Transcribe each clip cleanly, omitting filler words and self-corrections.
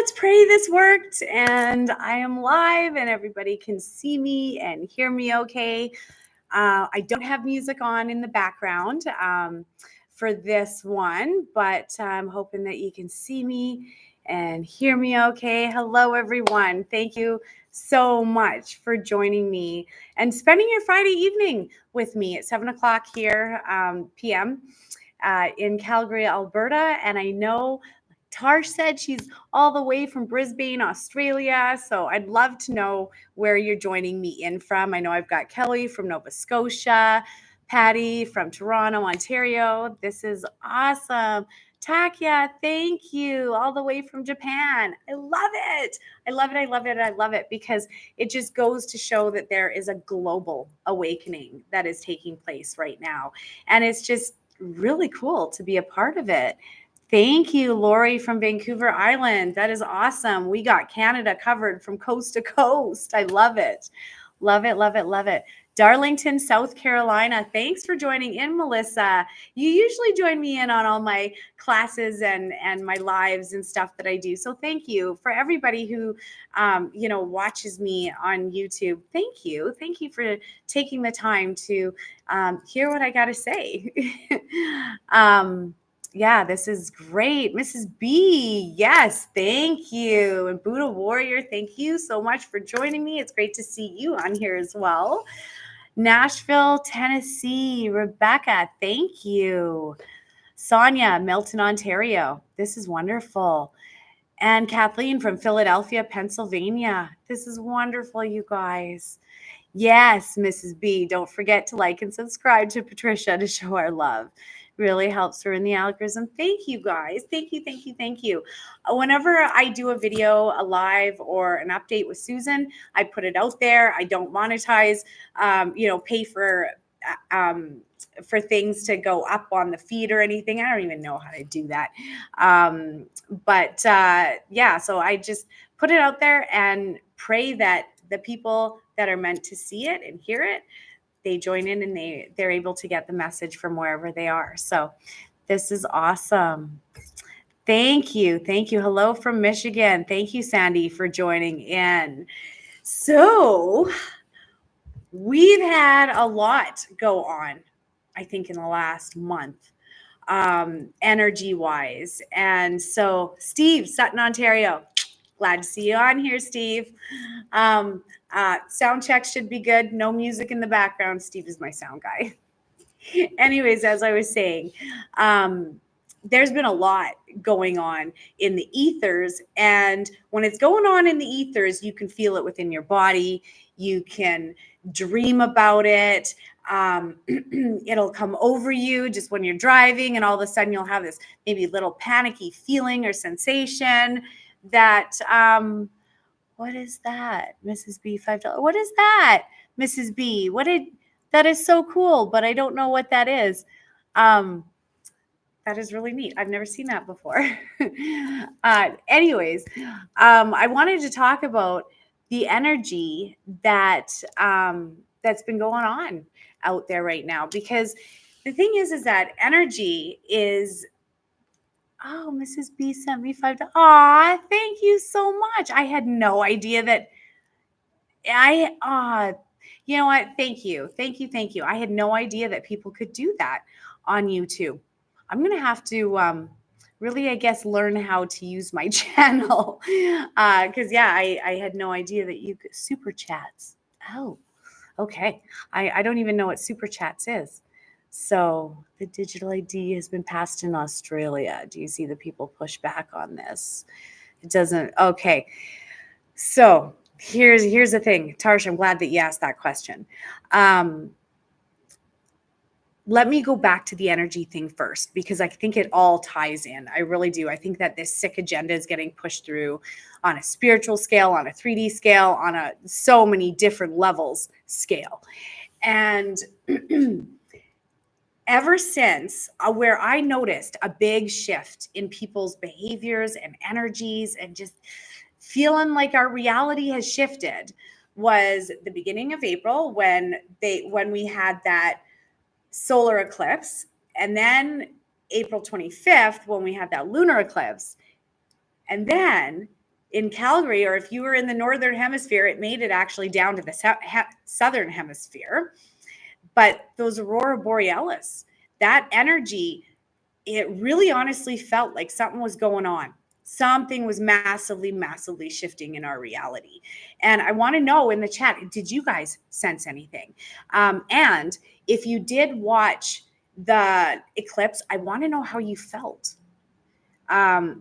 let's pray this worked. And I am live and everybody can see me and hear me okay. I don't have music on in the background for this one, but I'm hoping that you can see me and hear me okay. Hello, everyone. Thank you so much for joining me and spending your Friday evening with me at 7 o'clock here p.m. In Calgary, Alberta. And I know Tarsh said she's all the way from Brisbane, Australia. So I'd love to know where you're joining me in from. I know I've got Kelly from Nova Scotia, Patty from Toronto, Ontario. This is awesome. Takya, thank you. All the way from Japan. I love it. I love it. I love it. I love it because it just goes to show that there is a global awakening that is taking place right now. And it's just really cool to be a part of it. Thank you, Lori from Vancouver Island. That is awesome. We got Canada covered from coast to coast. I love it. Love it, love it, love it. Darlington, South Carolina. Thanks for joining in, Melissa. You usually join me in on all my classes and my lives and stuff that I do. So thank you for everybody who, watches me on YouTube. Thank you. Thank you for taking the time to hear what I got to say. Yeah, this is great. Mrs. B, yes, thank you. And Buddha Warrior, thank you so much for joining me. It's great to see you on here as well. Nashville, Tennessee, Rebecca, thank you. Sonia, Milton, Ontario, this is wonderful. And Kathleen from Philadelphia, Pennsylvania, this is wonderful, you guys. Yes, Mrs. B, don't forget to like and subscribe to Patricia to show our love. Really helps her in the algorithm. Thank you, guys. Thank you, thank you, thank you. Whenever I do a video, a live or an update with Susan, I put it out there. I don't monetize, pay for things to go up on the feed or anything. I don't even know how to do that. So I just put it out there and pray that the people that are meant to see it and hear it, they join in and they're able to get the message from wherever they are. So this is awesome. Thank you. Thank you. Hello from Michigan. Thank you, Sandy, for joining in. So we've had a lot go on, I think, in the last month, energy-wise. And so Steve, Sutton, Ontario, glad to see you on here, Steve. Sound check should be good. No music in the background. Steve is my sound guy. Anyways, as I was saying, there's been a lot going on in the ethers. And when it's going on in the ethers, you can feel it within your body. You can dream about it. It'll come over you just when you're driving, and all of a sudden you'll have this maybe little panicky feeling or sensation that, what is that, Mrs. B, $5? What is that, Mrs. B? That is so cool, but I don't know what that is. That is really neat. I've never seen that before. Anyways, I wanted to talk about the energy that's been going on out there right now, because the thing is that energy is. Oh, Mrs. B sent me $5. Aw, thank you so much. I had no idea that you know what? Thank you. Thank you. Thank you. I had no idea that people could do that on YouTube. I'm going to have to really, I guess, learn how to use my channel. Because, I had no idea that you could super chats. Oh, okay. I don't even know what super chats is. So the digital ID has been passed in Australia. Do you see the people push back on this? It doesn't. Okay. So here's the thing. Tarsh, I'm glad that you asked that question. Let me go back to the energy thing first, because I think it all ties in. I really do. I think that this sick agenda is getting pushed through on a spiritual scale, on a 3D scale, on a so many different levels scale. And ever since where I noticed a big shift in people's behaviors and energies and just feeling like our reality has shifted was the beginning of April when we had that solar eclipse, and then April 25th when we had that lunar eclipse. And then in Calgary, or if you were in the northern hemisphere, it made it actually down to the southern hemisphere. But those aurora borealis, that energy, it really honestly felt like something was going on. Something was massively, massively shifting in our reality. And I want to know in the chat, did you guys sense anything? And if you did watch the eclipse, I want to know how you felt.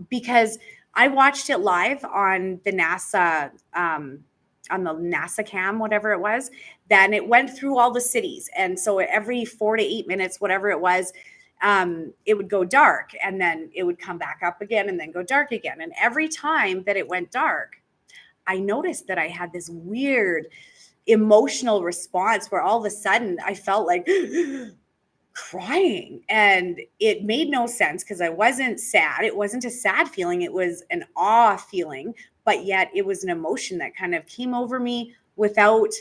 Because I watched it live on the NASA, on the NASA cam, whatever it was. Then it went through all the cities. And so every 4 to 8 minutes, whatever it was, it would go dark, and then it would come back up again and then go dark again. And every time that it went dark, I noticed that I had this weird emotional response where all of a sudden I felt like crying, and it made no sense because I wasn't sad. It wasn't a sad feeling. It was an awe feeling, but yet it was an emotion that kind of came over me without,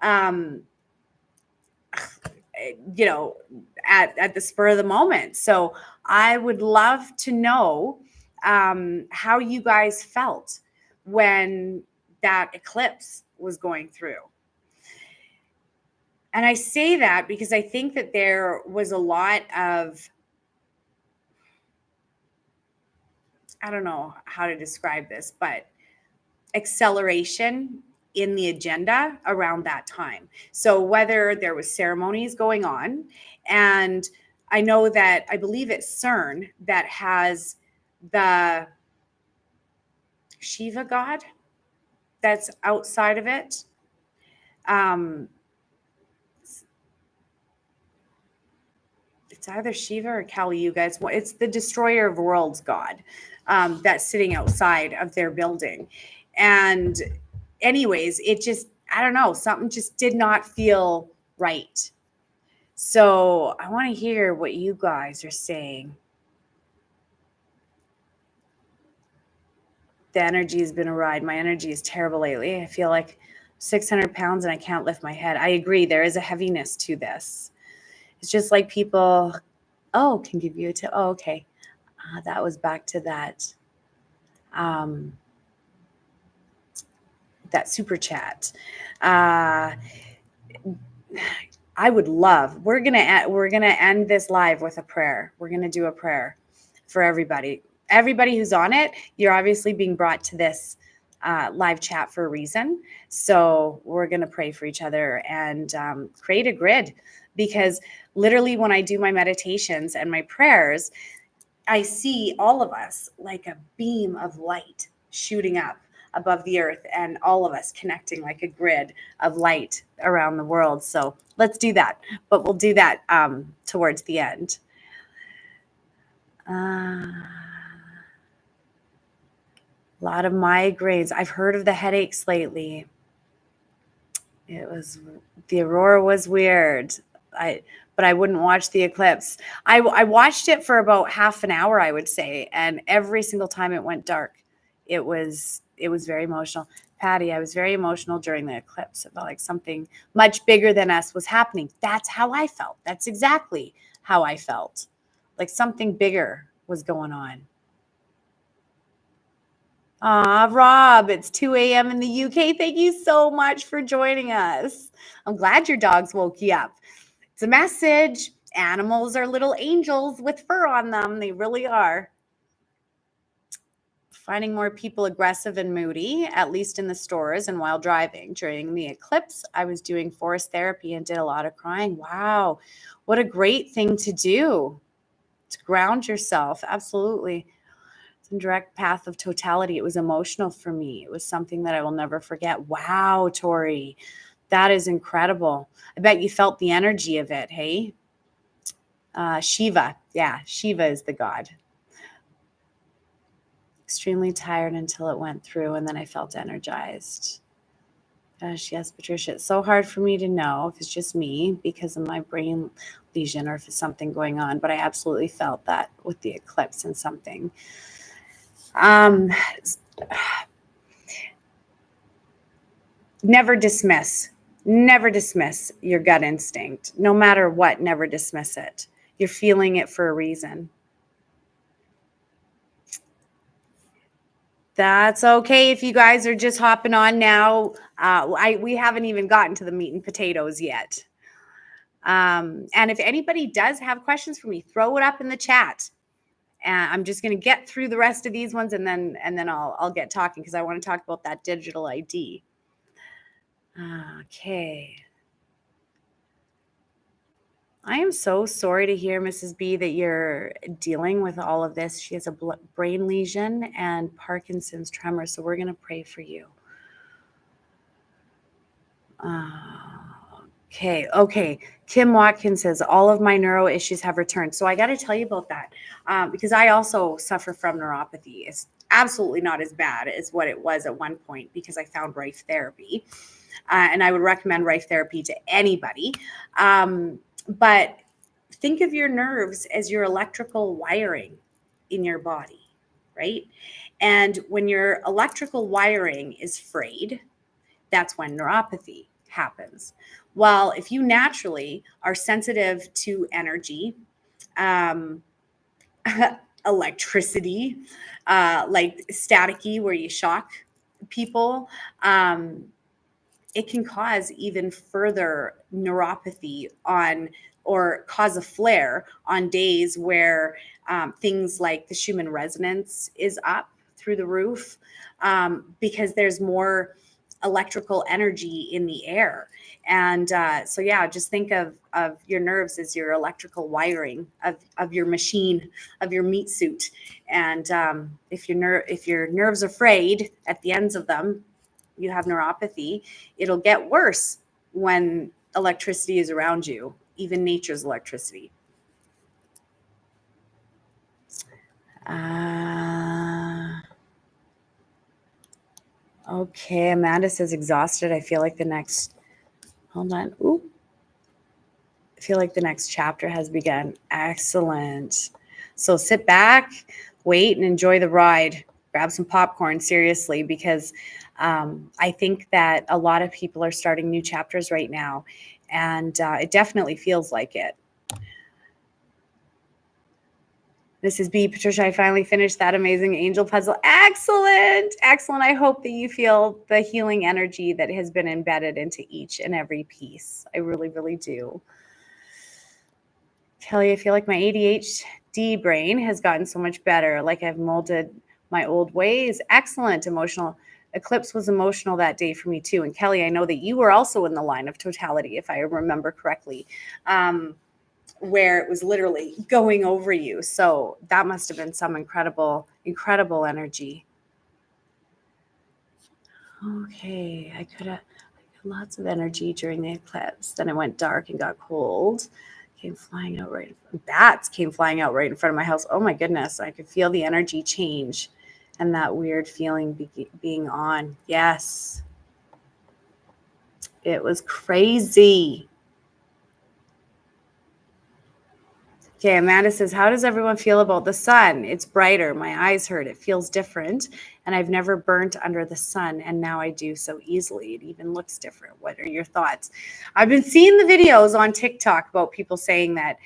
at the spur of the moment. So I would love to know how you guys felt when that eclipse was going through. And I say that because I think that there was a lot of, I don't know how to describe this, but acceleration in the agenda around that time. So whether there was ceremonies going on, and I know that I believe it's CERN that has the Shiva god that's outside of it. It's either Shiva or Kali, you guys. It's the destroyer of worlds god that's sitting outside of their building. And anyways, it just, I don't know, something just did not feel right. So I want to hear what you guys are saying. The energy has been a ride. My energy is terrible lately. I feel like 600 pounds and I can't lift my head. I agree. There is a heaviness to this. It's just like people, can give you a tip. Oh, okay. That was back to that. That super chat. I would love. We're gonna end this live with a prayer. We're gonna do a prayer for everybody. Everybody who's on it, you're obviously being brought to this live chat for a reason. So we're gonna pray for each other and create a grid, because literally when I do my meditations and my prayers, I see all of us like a beam of light shooting up above the earth, and all of us connecting like a grid of light around the world. So let's do that, but we'll do that towards the end. A lot of migraines. I've heard of the headaches lately. The aurora was weird. But I wouldn't watch the eclipse. I watched it for about half an hour, I would say, and every single time it went dark, it was very emotional. Patty, I was very emotional during the eclipse. It felt like something much bigger than us was happening. That's how I felt. That's exactly how I felt. Like something bigger was going on. Rob, it's 2 a.m. in the UK. Thank you so much for joining us. I'm glad your dogs woke you up. It's a message. Animals are little angels with fur on them. They really are. Finding more people aggressive and moody, at least in the stores and while driving. During the eclipse, I was doing forest therapy and did a lot of crying. Wow, what a great thing to do, to ground yourself. Absolutely. It's a direct path of totality. It was emotional for me. It was something that I will never forget. Wow, Tori, that is incredible. I bet you felt the energy of it, hey? Shiva. Yeah, Shiva is the god. Extremely tired until it went through, and then I felt energized. Gosh, yes, Patricia. It's so hard for me to know if it's just me because of my brain lesion or if it's something going on, but I absolutely felt that with the eclipse and something. Never dismiss your gut instinct. No matter what, never dismiss it. You're feeling it for a reason. That's okay if you guys are just hopping on now. We haven't even gotten to the meat and potatoes yet. And if anybody does have questions for me, throw it up in the chat. And I'm just going to get through the rest of these ones, and then I'll get talking, because I want to talk about that digital ID. Okay. I am so sorry to hear, Mrs. B, that you're dealing with all of this. She has a brain lesion and Parkinson's tremor, so we're going to pray for you. Okay. Kim Watkins says, all of my neuro issues have returned. So I got to tell you about that, because I also suffer from neuropathy. It's absolutely not as bad as what it was at one point, because I found Rife therapy. And I would recommend Rife therapy to anybody. But think of your nerves as your electrical wiring in your body, right? And when your electrical wiring is frayed, that's when neuropathy happens. Well, if you naturally are sensitive to energy, electricity, like staticky, where you shock people, it can cause even further neuropathy or cause a flare on days where things like the Schumann resonance is up through the roof, because there's more electrical energy in the air. And so, yeah, just think of your nerves as your electrical wiring of your machine, of your meat suit. And if your nerves are frayed at the ends of them, you have neuropathy. It'll get worse when electricity is around you, even nature's electricity. Okay, Amanda says exhausted. I feel like the next chapter has begun. Excellent. So sit back, wait, and enjoy the ride. Grab some popcorn, seriously, because I think that a lot of people are starting new chapters right now, and it definitely feels like it. Mrs. B, Patricia, I finally finished that amazing angel puzzle. Excellent. I hope that you feel the healing energy that has been embedded into each and every piece. I really, really do. Kelly, I feel like my ADHD brain has gotten so much better, like I've molded my old ways. Excellent. Emotional eclipse was emotional that day for me too. And Kelly, I know that you were also in the line of totality, if I remember correctly, where it was literally going over you. So that must have been some incredible energy. Okay, I could have lots of energy during the eclipse. Then it went dark and got cold. Bats came flying out right in front of my house. Oh my goodness, I could feel the energy change and that weird feeling being on. Yes, it was crazy. Okay, Amanda says, how does everyone feel about the sun? It's brighter. My eyes hurt. It feels different. And I've never burnt under the sun, and now I do so easily. It even looks different. What are your thoughts? I've been seeing the videos on TikTok about people saying that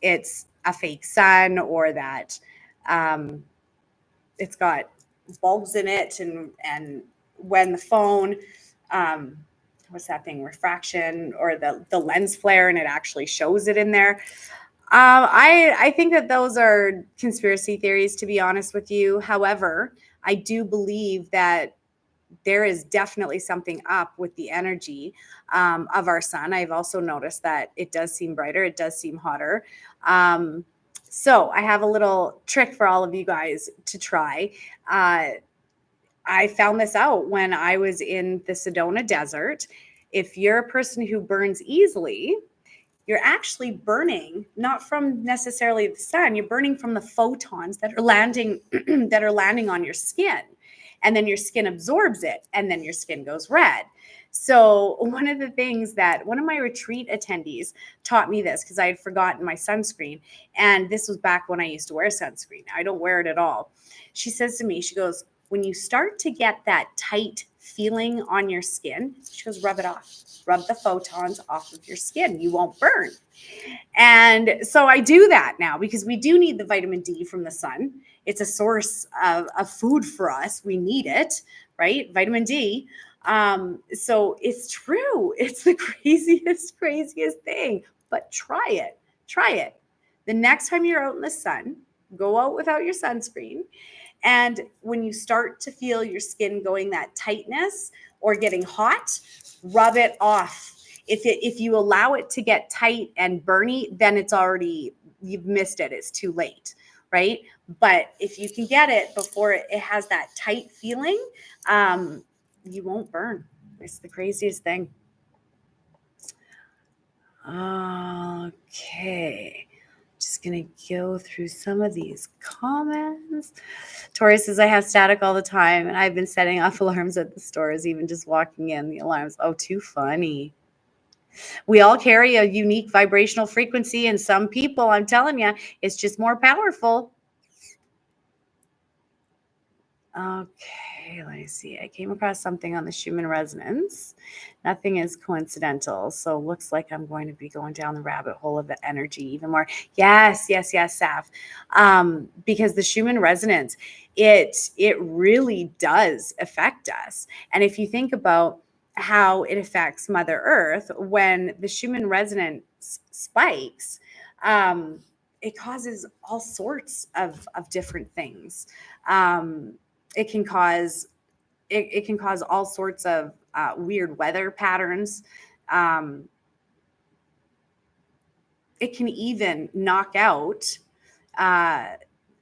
it's a fake sun, or that it's got bulbs in it. And when the phone, what's that thing, refraction, or the lens flare, and it actually shows it in there. I think that those are conspiracy theories, to be honest with you. However, I do believe that there is definitely something up with the energy of our sun. I've also noticed that it does seem brighter. It does seem hotter. So I have a little trick for all of you guys to try. I found this out when I was in the Sedona Desert. If you're a person who burns easily, you're actually burning not from necessarily the sun. You're burning from the photons that are landing on your skin, and then your skin absorbs it, and then your skin goes red. So one of the things that one of my retreat attendees taught me this, because I had forgotten my sunscreen, and this was back when I used to wear sunscreen. I don't wear it at all. She says to me, she goes, when you start to get that tight feeling on your skin, she goes, rub it off. Rub the photons off of your skin. You won't burn. And so I do that now because we do need the vitamin D from the sun. It's a source of food for us. We need it, right? Vitamin D. So it's true. It's the craziest thing. But try it. Try it. The next time you're out in the sun, go out without your sunscreen. And when you start to feel your skin going that tightness or getting hot, rub it off. If you allow it to get tight and burny, then it's already, you've missed it. It's too late, right? But if you can get it before it has that tight feeling, you won't burn. It's the craziest thing. Okay. Just going to go through some of these comments. Tori says, I have static all the time, and I've been setting off alarms at the stores, even just walking in the alarms. Oh, too funny. We all carry a unique vibrational frequency, and some people, I'm telling you, it's just more powerful. Okay, let me see. I came across something on the Schumann resonance. Nothing is coincidental. So it looks like I'm going to be going down the rabbit hole of the energy even more. Yes, Saf. Because the Schumann resonance, it really does affect us. And if you think about how it affects Mother Earth, when the Schumann resonance spikes, it causes all sorts of different things. It can cause all sorts of weird weather patterns. It can even knock out.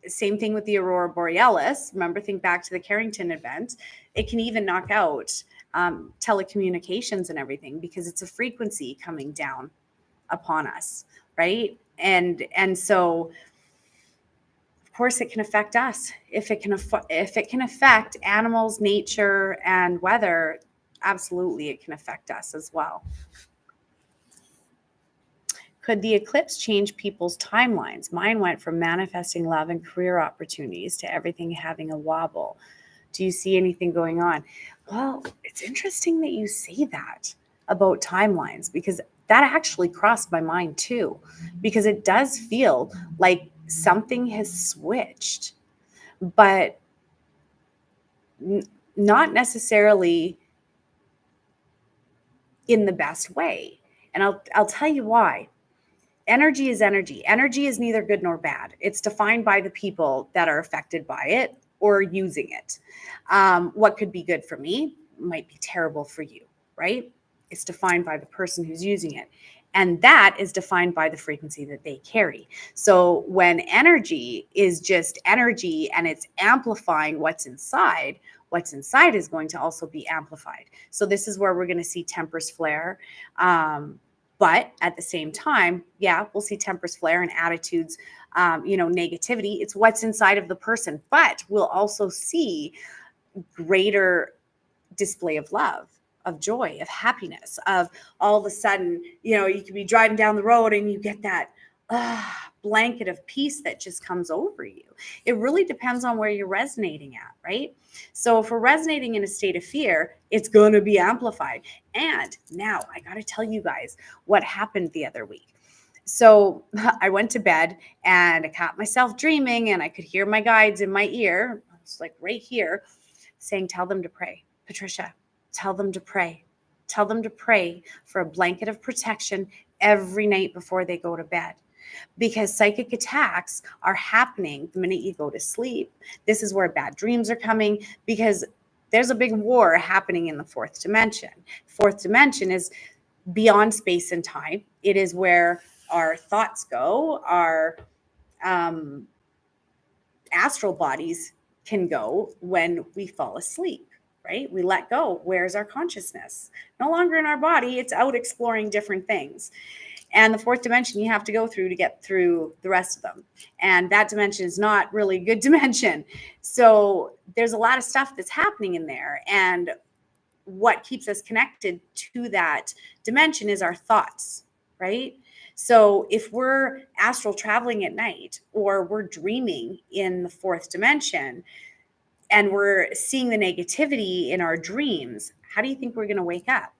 Same thing with the aurora borealis. Remember, think back to the Carrington event. It can even knock out telecommunications and everything because it's a frequency coming down upon us, right? And so, of course, it can affect us. If it can affect animals, nature, and weather, absolutely, it can affect us as well. Could the eclipse change people's timelines? Mine went from manifesting love and career opportunities to everything having a wobble. Do you see anything going on? Well, it's interesting that you say that about timelines because that actually crossed my mind too, because it does feel like something has switched, but not necessarily in the best way. And I'll tell you why. Energy is energy. Energy is neither good nor bad. It's defined by the people that are affected by it or using it. What could be good for me might be terrible for you, right? It's defined by the person who's using it. And that is defined by the frequency that they carry. So when energy is just energy and it's amplifying what's inside is going to also be amplified. So this is where we're going to see tempers flare. But at the same time, yeah, we'll see tempers flare and attitudes, negativity. It's what's inside of the person. But we'll also see greater display of love, of joy, of happiness, of all of a sudden, you could be driving down the road and you get that blanket of peace that just comes over you. It really depends on where you're resonating at, right? So if we're resonating in a state of fear, it's going to be amplified. And now I got to tell you guys what happened the other week. So I went to bed and I caught myself dreaming and I could hear my guides in my ear. It's like right here saying, tell them to pray. Patricia, tell them to pray. Tell them to pray for a blanket of protection every night before they go to bed. Because psychic attacks are happening the minute you go to sleep. This is where bad dreams are coming because there's a big war happening in the fourth dimension. Fourth dimension is beyond space and time. It is where our thoughts go, our astral bodies can go when we fall asleep, right? We let go. Where's our consciousness? No longer in our body. It's out exploring different things. And the fourth dimension you have to go through to get through the rest of them. And that dimension is not really a good dimension. So there's a lot of stuff that's happening in there. And what keeps us connected to that dimension is our thoughts, right? So if we're astral traveling at night or we're dreaming in the fourth dimension, and we're seeing the negativity in our dreams, how do you think we're going to wake up?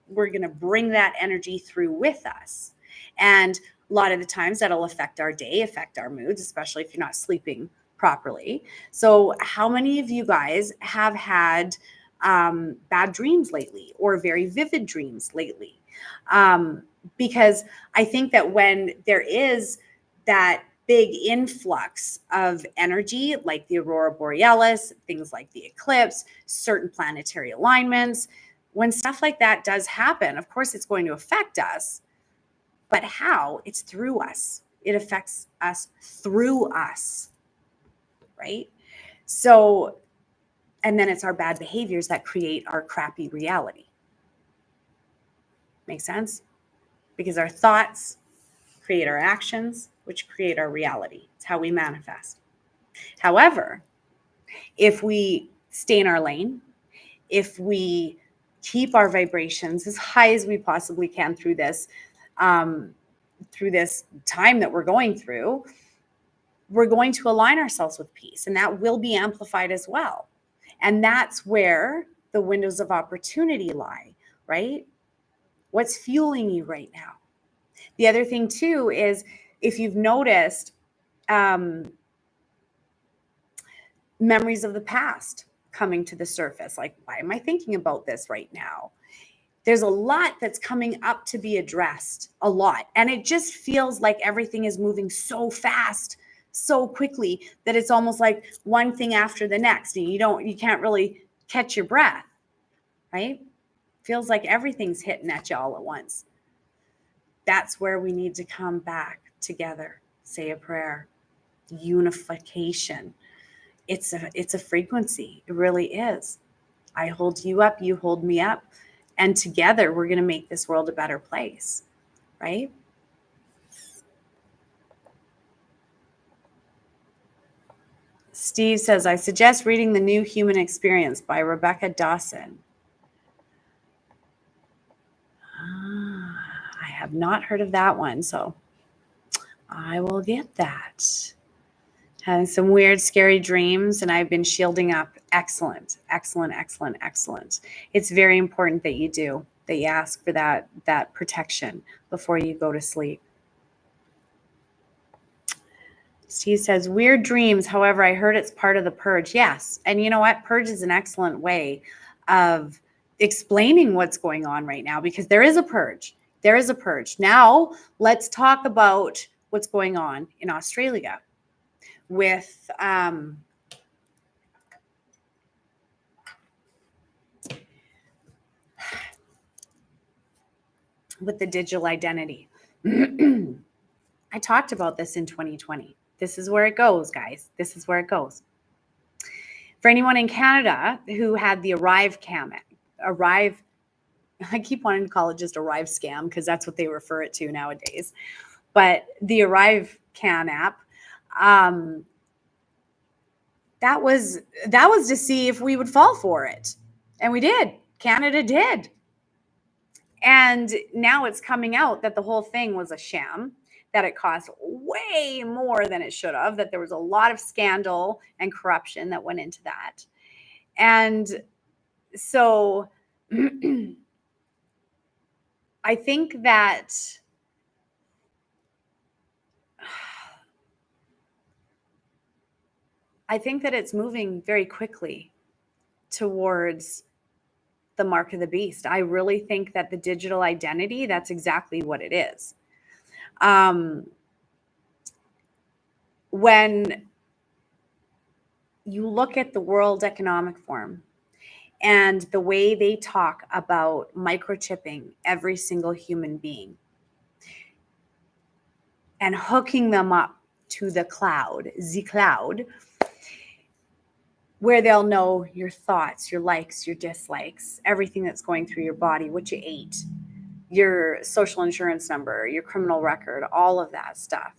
We're going to bring that energy through with us. And a lot of the times that'll affect our day, affect our moods, especially if you're not sleeping properly. So how many of you guys have had bad dreams lately, or very vivid dreams lately? Because I think that when there is that big influx of energy, like the aurora borealis, things like the eclipse, certain planetary alignments, when stuff like that does happen, of course, it's going to affect us. But how? It's through us. It affects us through us, right? So, and then it's our bad behaviors that create our crappy reality. Make sense? Because our thoughts create our actions, which create our reality. It's how we manifest. However, if we stay in our lane, if we keep our vibrations as high as we possibly can through this time that we're going through, we're going to align ourselves with peace, and that will be amplified as well. And that's where the windows of opportunity lie, right? What's fueling you right now? The other thing too is, if you've noticed, memories of the past coming to the surface, like, why am I thinking about this right now? There's a lot that's coming up to be addressed, a lot. And it just feels like everything is moving so fast, so quickly, that it's almost like one thing after the next. And you can't really catch your breath, right? Feels like everything's hitting at you all at once. That's where we need to come back together, say a prayer, unification. It's a frequency. It really is. I hold you up, you hold me up, and together we're going to make this world a better place, right? Steve says, I suggest reading The New Human Experience by Rebecca Dawson. I have not heard of that one, so I will get that. Having some weird, scary dreams, and I've been shielding up. Excellent, excellent, excellent, excellent. It's very important that you ask for that protection before you go to sleep. Steve says, weird dreams. However, I heard it's part of the purge. Yes. And you know what? Purge is an excellent way of explaining what's going on right now, because there is a purge. There is a purge. Now, let's talk about what's going on in Australia with the digital identity. I talked about this in 2020. This is where it goes, guys. This is where it goes. For anyone in Canada who had the Arrive, I keep wanting to call it just Arrive scam, because that's what they refer it to nowadays. But the Arrive Can app, that was to see if we would fall for it. And we did. Canada did. And now it's coming out that the whole thing was a sham, that it cost way more than it should have, that there was a lot of scandal and corruption that went into that. And so I think that it's moving very quickly towards the mark of the beast. I really think that the digital identity, that's exactly what it is. When you look at the World Economic Forum and the way they talk about microchipping every single human being and hooking them up to the cloud, where they'll know your thoughts, your likes, your dislikes, everything that's going through your body, what you ate, your social insurance number, your criminal record, all of that stuff.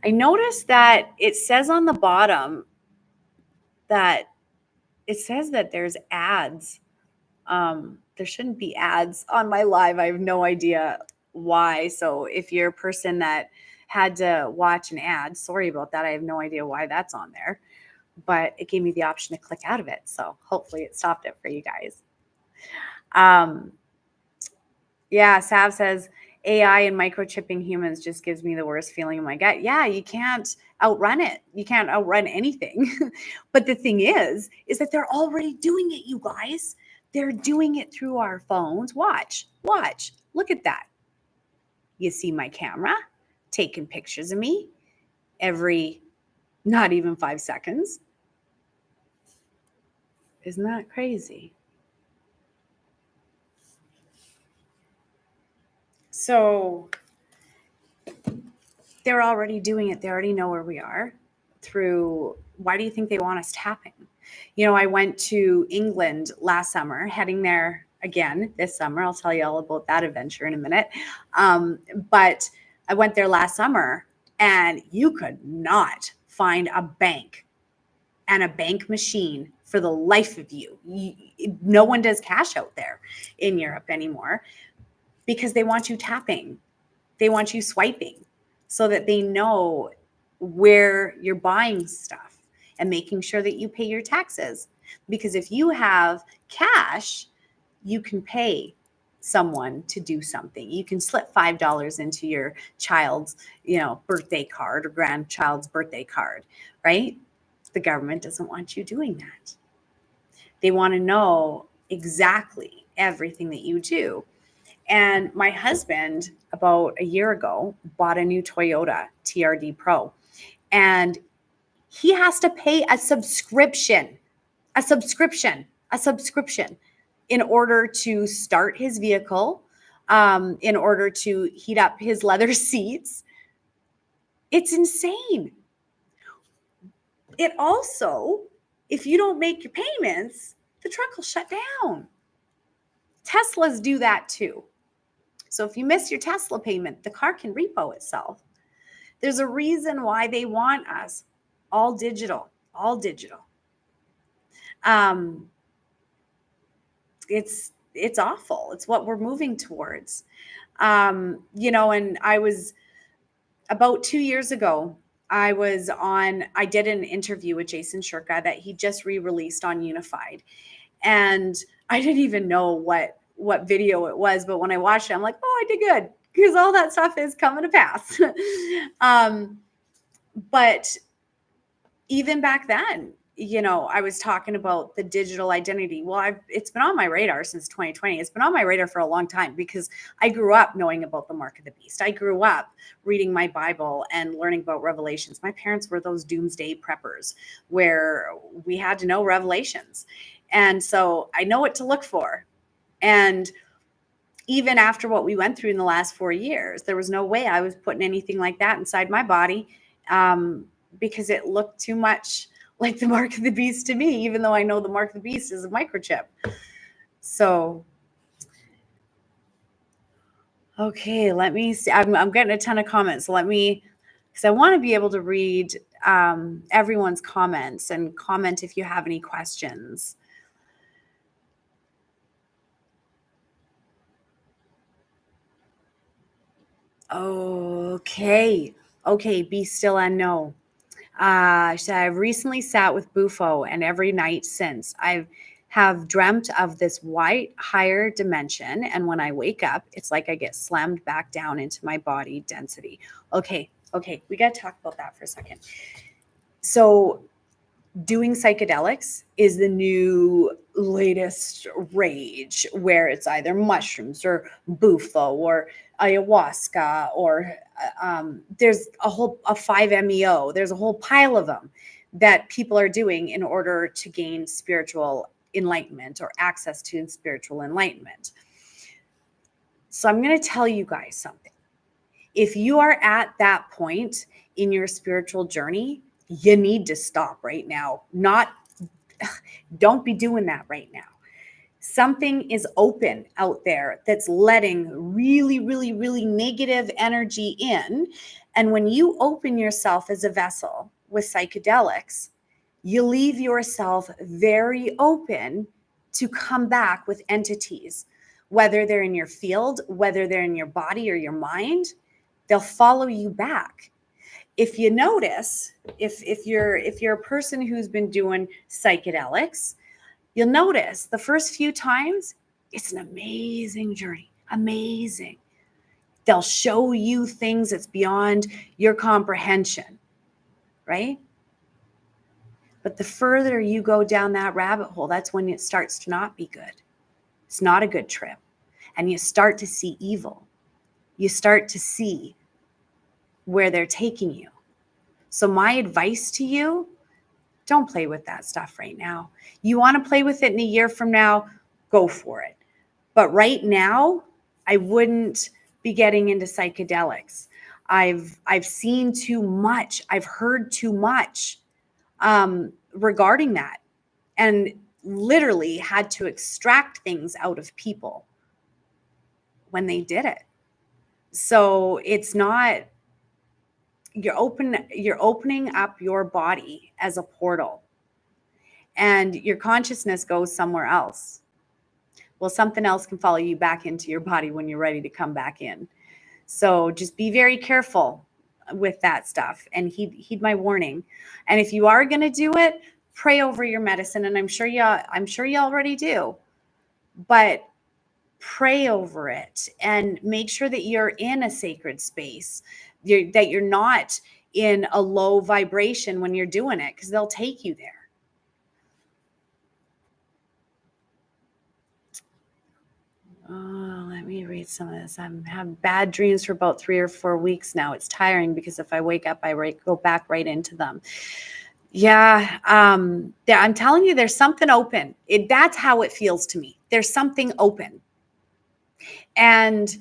I noticed that it says on the bottom that it says that there's ads. There shouldn't be ads on my live. I have no idea why. So if you're a person that had to watch an ad, sorry about that. I have no idea why that's on there. but it gave me the option to click out of it. So hopefully it stopped it for you guys. Yeah, Sav says AI and microchipping humans just gives me the worst feeling in my gut. Yeah, you can't outrun it. You can't outrun anything. But the thing is that they're already doing it, you guys. They're doing it through our phones. Watch. Look at that. You see my camera taking pictures of me every not even 5 seconds. Isn't that crazy? So they're already doing it. They already know where we are through. Why do you think they want us tapping? You know, I went to England last summer, heading there again this summer. I'll tell you all about that adventure in a minute. But I went there last summer and you could not find a bank and a bank machine for the life of you. No one does cash out there in Europe anymore because they want you tapping. They want you swiping so that they know where you're buying stuff and making sure that you pay your taxes. Because if you have cash, you can pay someone to do something. You can slip $5 into your child's, birthday card or grandchild's birthday card, right? The government doesn't want you doing that. They want to know exactly everything that you do. And my husband, about a year ago, bought a new Toyota TRD Pro. And he has to pay a subscription in order to start his vehicle, in order to heat up his leather seats. It's insane. It also, if you don't make your payments, the truck will shut down. Teslas do that too. So if you miss your Tesla payment, the car can repo itself. There's a reason why they want us all digital. It's awful. It's what we're moving towards. And I was about 2 years ago, I did an interview with Jason Shurka that he just re-released on Unified. And I didn't even know what video it was, but when I watched it, I'm like, oh, I did good because all that stuff is coming to pass. But even back then, I was talking about the digital identity. Well, it's been on my radar since 2020. It's been on my radar for a long time because I grew up knowing about the mark of the beast. I grew up reading my Bible and learning about Revelations. My parents were those doomsday preppers where we had to know Revelations. And so I know what to look for. And even after what we went through in the last 4 years, there was no way I was putting anything like that inside my body, because it looked too much like the mark of the beast to me, even though I know the mark of the beast is a microchip. So, okay, let me see. I'm getting a ton of comments. Because I want to be able to read everyone's comments and comment if you have any questions. Okay, be still and know. She said, I've recently sat with Bufo, and every night since I have dreamt of this white higher dimension. And when I wake up, it's like I get slammed back down into my body density. Okay. We got to talk about that for a second. So doing psychedelics is the new latest rage, where it's either mushrooms or bufo or ayahuasca, or there's a 5-MeO. There's a whole pile of them that people are doing in order to gain spiritual enlightenment or access to spiritual enlightenment. So I'm going to tell you guys something. If you are at that point in your spiritual journey, you need to stop right now. Don't be doing that right now. Something is open out there that's letting really, really, really negative energy in. And when you open yourself as a vessel with psychedelics, you leave yourself very open to come back with entities, whether they're in your field, whether they're in your body or your mind, they'll follow you back. if you notice, if you're a person who's been doing psychedelics, you'll notice the first few times it's an amazing journey. Amazing. They'll show you things that's beyond your comprehension, right? But the further you go down that rabbit hole, that's when it starts to not be good. It's not a good trip. And you start to see evil. You start to see where they're taking you. So my advice to you, don't play with that stuff right now. You want to play with it in a year from now, go for it. But right now, I wouldn't be getting into psychedelics. I've seen too much. I've heard too much regarding that, and literally had to extract things out of people when they did it. So it's not, you're opening up your body as a portal, and your consciousness goes somewhere else. Well, something else can follow you back into your body when you're ready to come back in. So just be very careful with that stuff and heed my warning. And if you are going to do it, pray over your medicine. And I'm sure you already do, but pray over it and make sure that you're in a sacred space, that you're not in a low vibration when you're doing it, because they'll take you there. Oh, let me read some of this. I'm having bad dreams for about 3 or 4 weeks now. It's tiring because if I wake up, I go back right into them. Yeah, I'm telling you, there's something open. That's how it feels to me. There's something open. And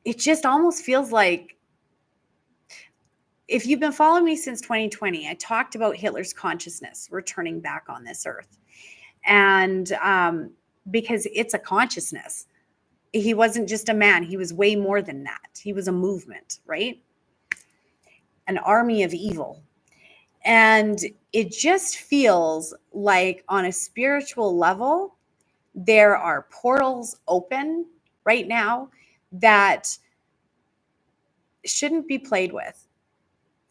it just almost feels like, if you've been following me since 2020, I talked about Hitler's consciousness returning back on this earth. And because it's a consciousness. He wasn't just a man. He was way more than that. He was a movement, right? An army of evil. And it just feels like on a spiritual level, there are portals open right now that shouldn't be played with.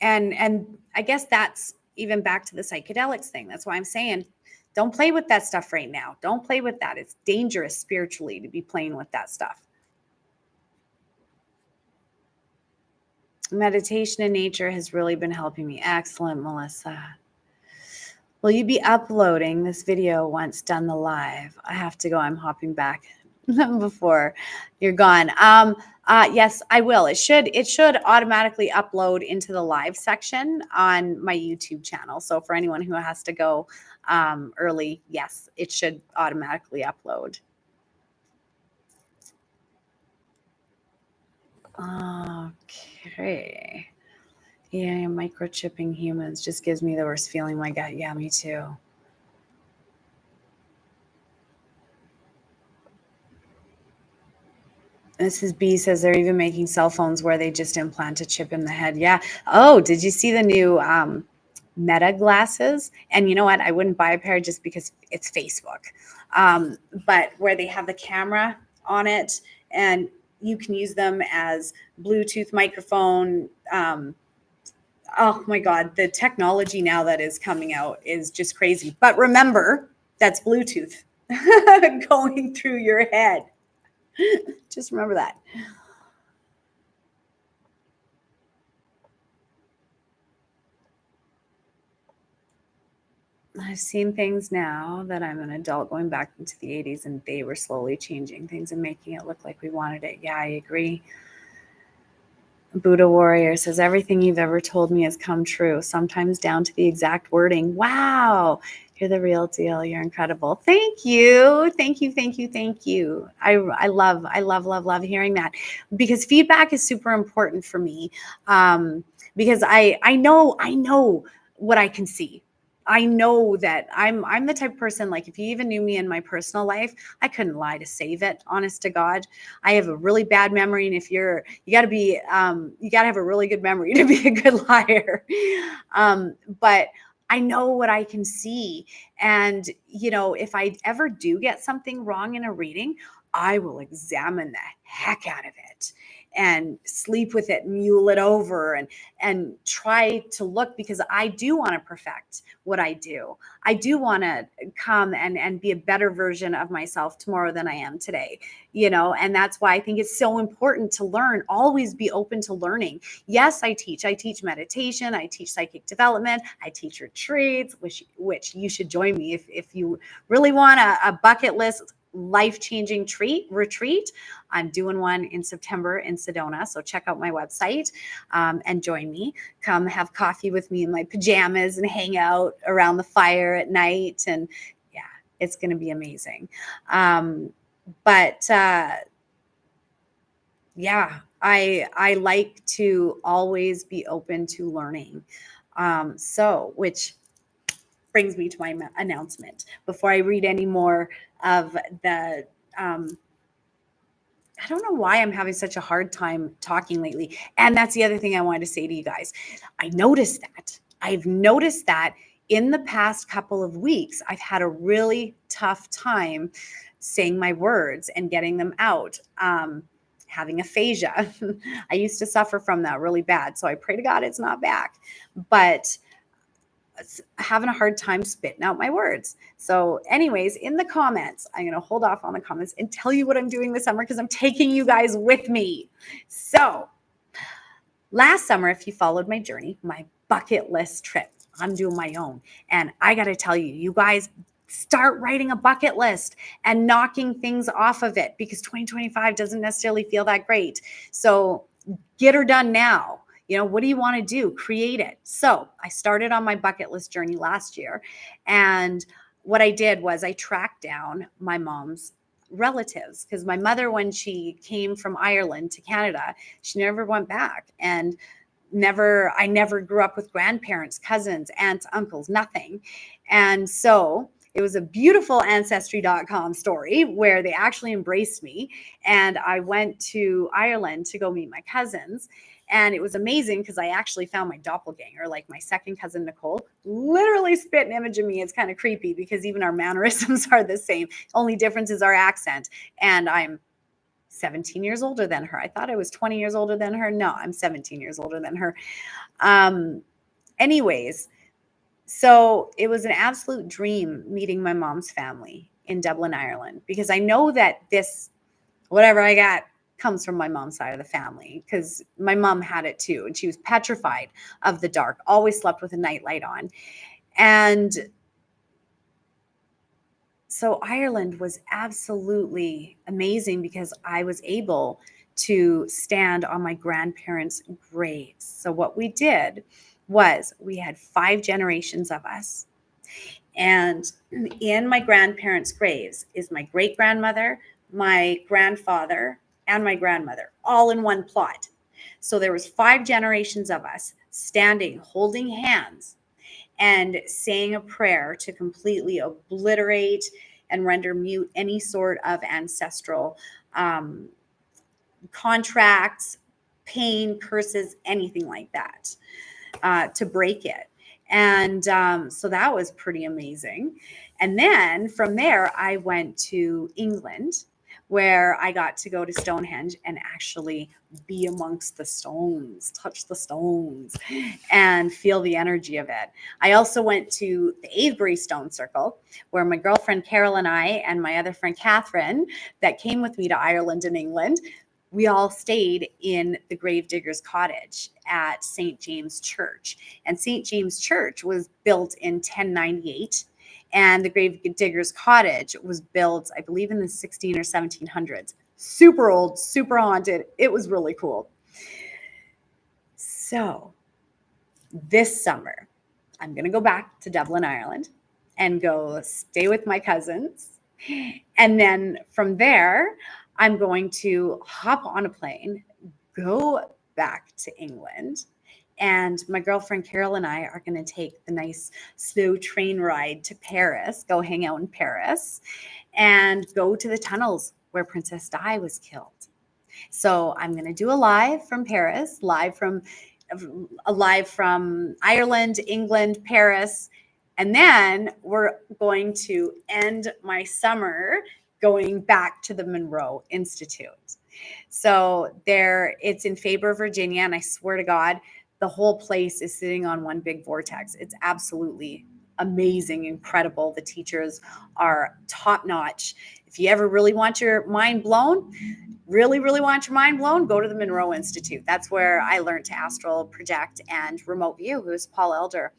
And I guess that's even back to the psychedelics thing. That's why I'm saying, don't play with that stuff right now. Don't play with that. It's dangerous spiritually to be playing with that stuff. Meditation in nature has really been helping me. Excellent, Melissa. Will you be uploading this video once done the live? I have to go. I'm hopping back before you're gone. Yes, I will. It should automatically upload into the live section on my YouTube channel. So for anyone who has to go early, yes, it should automatically upload. Okay. Yeah, microchipping humans just gives me the worst feeling in my gut. Yeah, me too. Mrs. B says they're even making cell phones where they just implant a chip in the head. Yeah. Oh, did you see the new Meta glasses? And you know what? I wouldn't buy a pair just because it's Facebook. But where they have the camera on it and you can use them as Bluetooth microphone. Oh my God, the technology now that is coming out is just crazy. But remember, that's Bluetooth going through your head. Just remember that. I've seen things now that I'm an adult going back into the 80s, and they were slowly changing things and making it look like we wanted it. Yeah, I agree. Buddha Warrior says, everything you've ever told me has come true, sometimes down to the exact wording. Wow, you're the real deal. You're incredible. Thank you. Thank you. Thank you. Thank you. I love hearing that, because feedback is super important for me. Because I know what I can see. I know that I'm the type of person, like, if you even knew me in my personal life, I couldn't lie to save it. Honest to God, I have a really bad memory, and if you got to have a really good memory to be a good liar. But I know what I can see, and if I ever do get something wrong in a reading, I will examine the heck out of it and sleep with it, mule it over, and try to look, because I do want to perfect what I do. I do want to come and be a better version of myself tomorrow than I am today, and that's why I think it's so important to learn, always be open to learning. Yes, I teach meditation, I teach psychic development, I teach retreats, which you should join me if you really want a bucket list life-changing retreat. I'm doing one in September in Sedona, so check out my website and join me. Come have coffee with me in my pajamas and hang out around the fire at night, and yeah, it's going to be amazing. Yeah, I like to always be open to learning. Which brings me to my announcement. Before I read any more of the, I don't know why I'm having such a hard time talking lately. And that's the other thing I wanted to say to you guys. I've noticed that in the past couple of weeks, I've had a really tough time saying my words and getting them out. Having aphasia. I used to suffer from that really bad. So I pray to God it's not back. But having a hard time spitting out my words. So anyways, in the comments, I'm going to hold off on the comments and tell you what I'm doing this summer, because I'm taking you guys with me. So last summer, if you followed my journey, my bucket list trip, I'm doing my own. And I got to tell you, you guys start writing a bucket list and knocking things off of it, because 2025 doesn't necessarily feel that great. So get her done now. What do you want to do? Create it. So I started on my bucket list journey last year. And what I did was I tracked down my mom's relatives, because my mother, when she came from Ireland to Canada, she never went back. And I never grew up with grandparents, cousins, aunts, uncles, nothing. And so it was a beautiful Ancestry.com story where they actually embraced me. And I went to Ireland to go meet my cousins. And it was amazing, because I actually found my doppelganger, like my second cousin, Nicole, literally spit an image of me. It's kind of creepy, because even our mannerisms are the same. Only difference is our accent. And I'm 17 years older than her. I thought I was 20 years older than her. No, I'm 17 years older than her. Anyways, so it was an absolute dream meeting my mom's family in Dublin, Ireland, because I know that whatever I got comes from my mom's side of the family, because my mom had it too. And she was petrified of the dark, always slept with a nightlight on. And so Ireland was absolutely amazing, because I was able to stand on my grandparents' graves. So what we did was we had 5 generations of us. And in my grandparents' graves is my great-grandmother, my grandfather, and my grandmother, all in one plot. So there was 5 generations of us standing, holding hands, and saying a prayer to completely obliterate and render mute any sort of ancestral contracts, pain, curses, anything like that, to break it. And so that was pretty amazing. And then from there, I went to England, where I got to go to Stonehenge and actually be amongst the stones, touch the stones, and feel the energy of it. I also went to the Avebury Stone Circle, where my girlfriend Carol and I, and my other friend Catherine, that came with me to Ireland and England, we all stayed in the Gravediggers Cottage at St. James Church. And St. James Church was built in 1098. And the Gravediggers Cottage was built, I believe, in the 16 or 1700s. Super old, super haunted. It was really cool. So this summer, I'm going to go back to Dublin, Ireland, and go stay with my cousins. And then from there, I'm going to hop on a plane, go back to England. And my girlfriend Carol and I are going to take the nice slow train ride to Paris, go hang out in Paris, and go to the tunnels where Princess Di was killed. So I'm going to do a live from Paris, live from Ireland, England, Paris. And then we're going to end my summer going back to the Monroe Institute. So it's in Faber, Virginia, and I swear to God, the whole place is sitting on one big vortex. It's absolutely amazing, incredible. The teachers are top notch. If you ever really want your mind blown, go to the Monroe Institute. That's where I learned to astral project and remote view. It was Paul Elder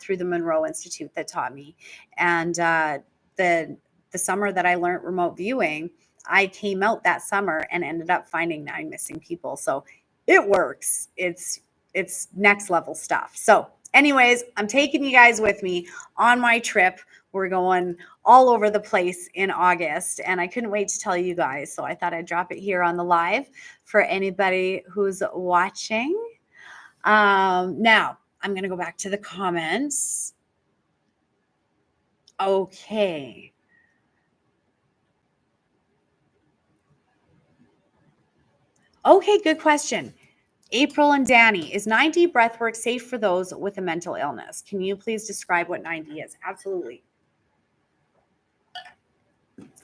through the Monroe Institute that taught me. And the summer that I learned remote viewing, I came out that summer and ended up finding 9 missing people. So it works. It's next level stuff. So anyways, I'm taking you guys with me on my trip. We're going all over the place in August, and I couldn't wait to tell you guys. So I thought I'd drop it here on the live for anybody who's watching. Now I'm going to go back to the comments. Okay. Okay, good question. April and Danny, is 9D breathwork safe for those with a mental illness? Can you please describe what 9D is? Absolutely.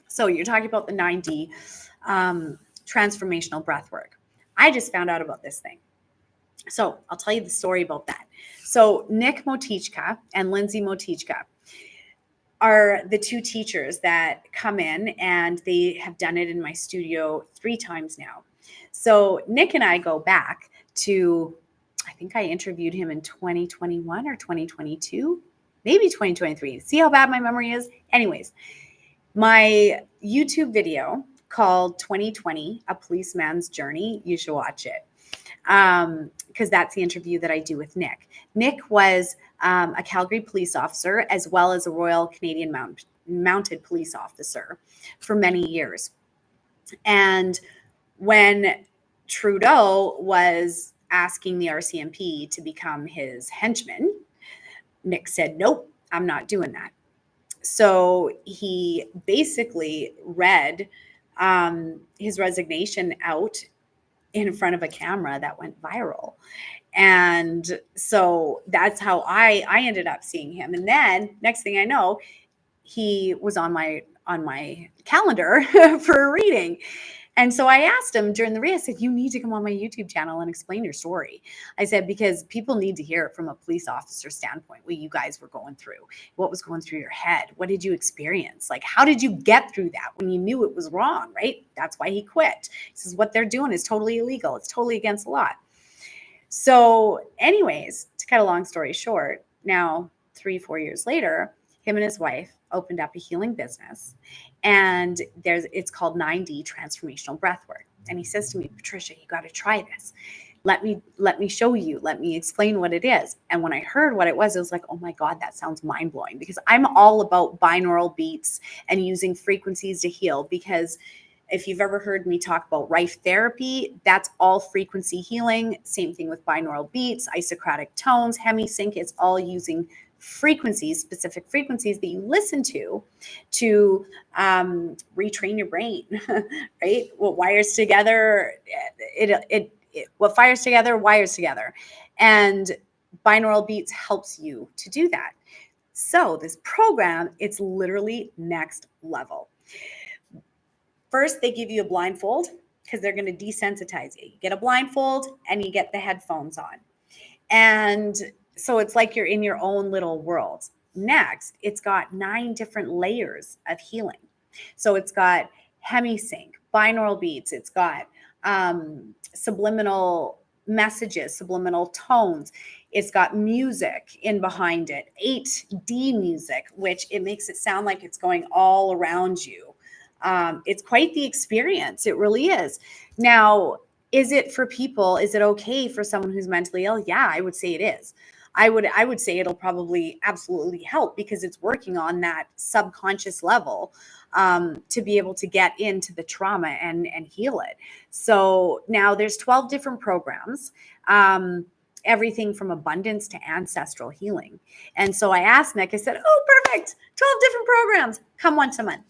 So you're talking about the 9D transformational breathwork. I just found out about this thing. So I'll tell you the story about that. So Nick Motichka and Lindsay Motichka are the 2 teachers that come in, and they have done it in my studio 3 times now. So Nick and I go back to, I think I interviewed him in 2021 or 2022, maybe 2023. See how bad my memory is? Anyways, my YouTube video called 2020, A Policeman's Journey, you should watch it. Because that's the interview that I do with Nick. Nick was a Calgary police officer, as well as a Royal Canadian Mounted Police officer for many years. And when Trudeau was asking the RCMP to become his henchman, Nick said, nope, I'm not doing that. So he basically read his resignation out in front of a camera that went viral. And so that's how I ended up seeing him. And then next thing I know, he was on my calendar for a reading. And so I asked him during the read, I said, you need to come on my YouTube channel and explain your story. I said, because people need to hear it from a police officer standpoint, what you guys were going through, what was going through your head. What did you experience? Like, how did you get through that when you knew it was wrong, right? That's why he quit. He says, what they're doing is totally illegal. It's totally against the law. So anyways, to cut a long story short, now 3-4 years later, him and his wife opened up a healing business, and it's called 9D Transformational Breathwork. And he says to me, Patricia, you got to try this. Let me show you. Let me explain what it is. And when I heard what it was like, oh my God, that sounds mind blowing, because I'm all about binaural beats and using frequencies to heal. Because if you've ever heard me talk about Rife therapy, that's all frequency healing. Same thing with binaural beats, isocratic tones, hemisync. It's all using frequencies, specific frequencies that you listen to retrain your brain, right? What wires together, what fires together, wires together. And binaural beats helps you to do that. So this program, it's literally next level. First, they give you a blindfold because they're going to desensitize you. You get a blindfold and you get the headphones on. And so it's like you're in your own little world. Next, it's got 9 different layers of healing. So it's got hemisync, binaural beats. It's got subliminal messages, subliminal tones. It's got music in behind it, 8D music, which it makes it sound like it's going all around you. It's quite the experience. It really is. Now, is it for people? Is it okay for someone who's mentally ill? Yeah, I would say it is. I would say it'll probably absolutely help, because it's working on that subconscious level to be able to get into the trauma and heal it. So now there's 12 different programs, everything from abundance to ancestral healing. And so I asked Nick, I said, oh, perfect, 12 different programs. Come once a month.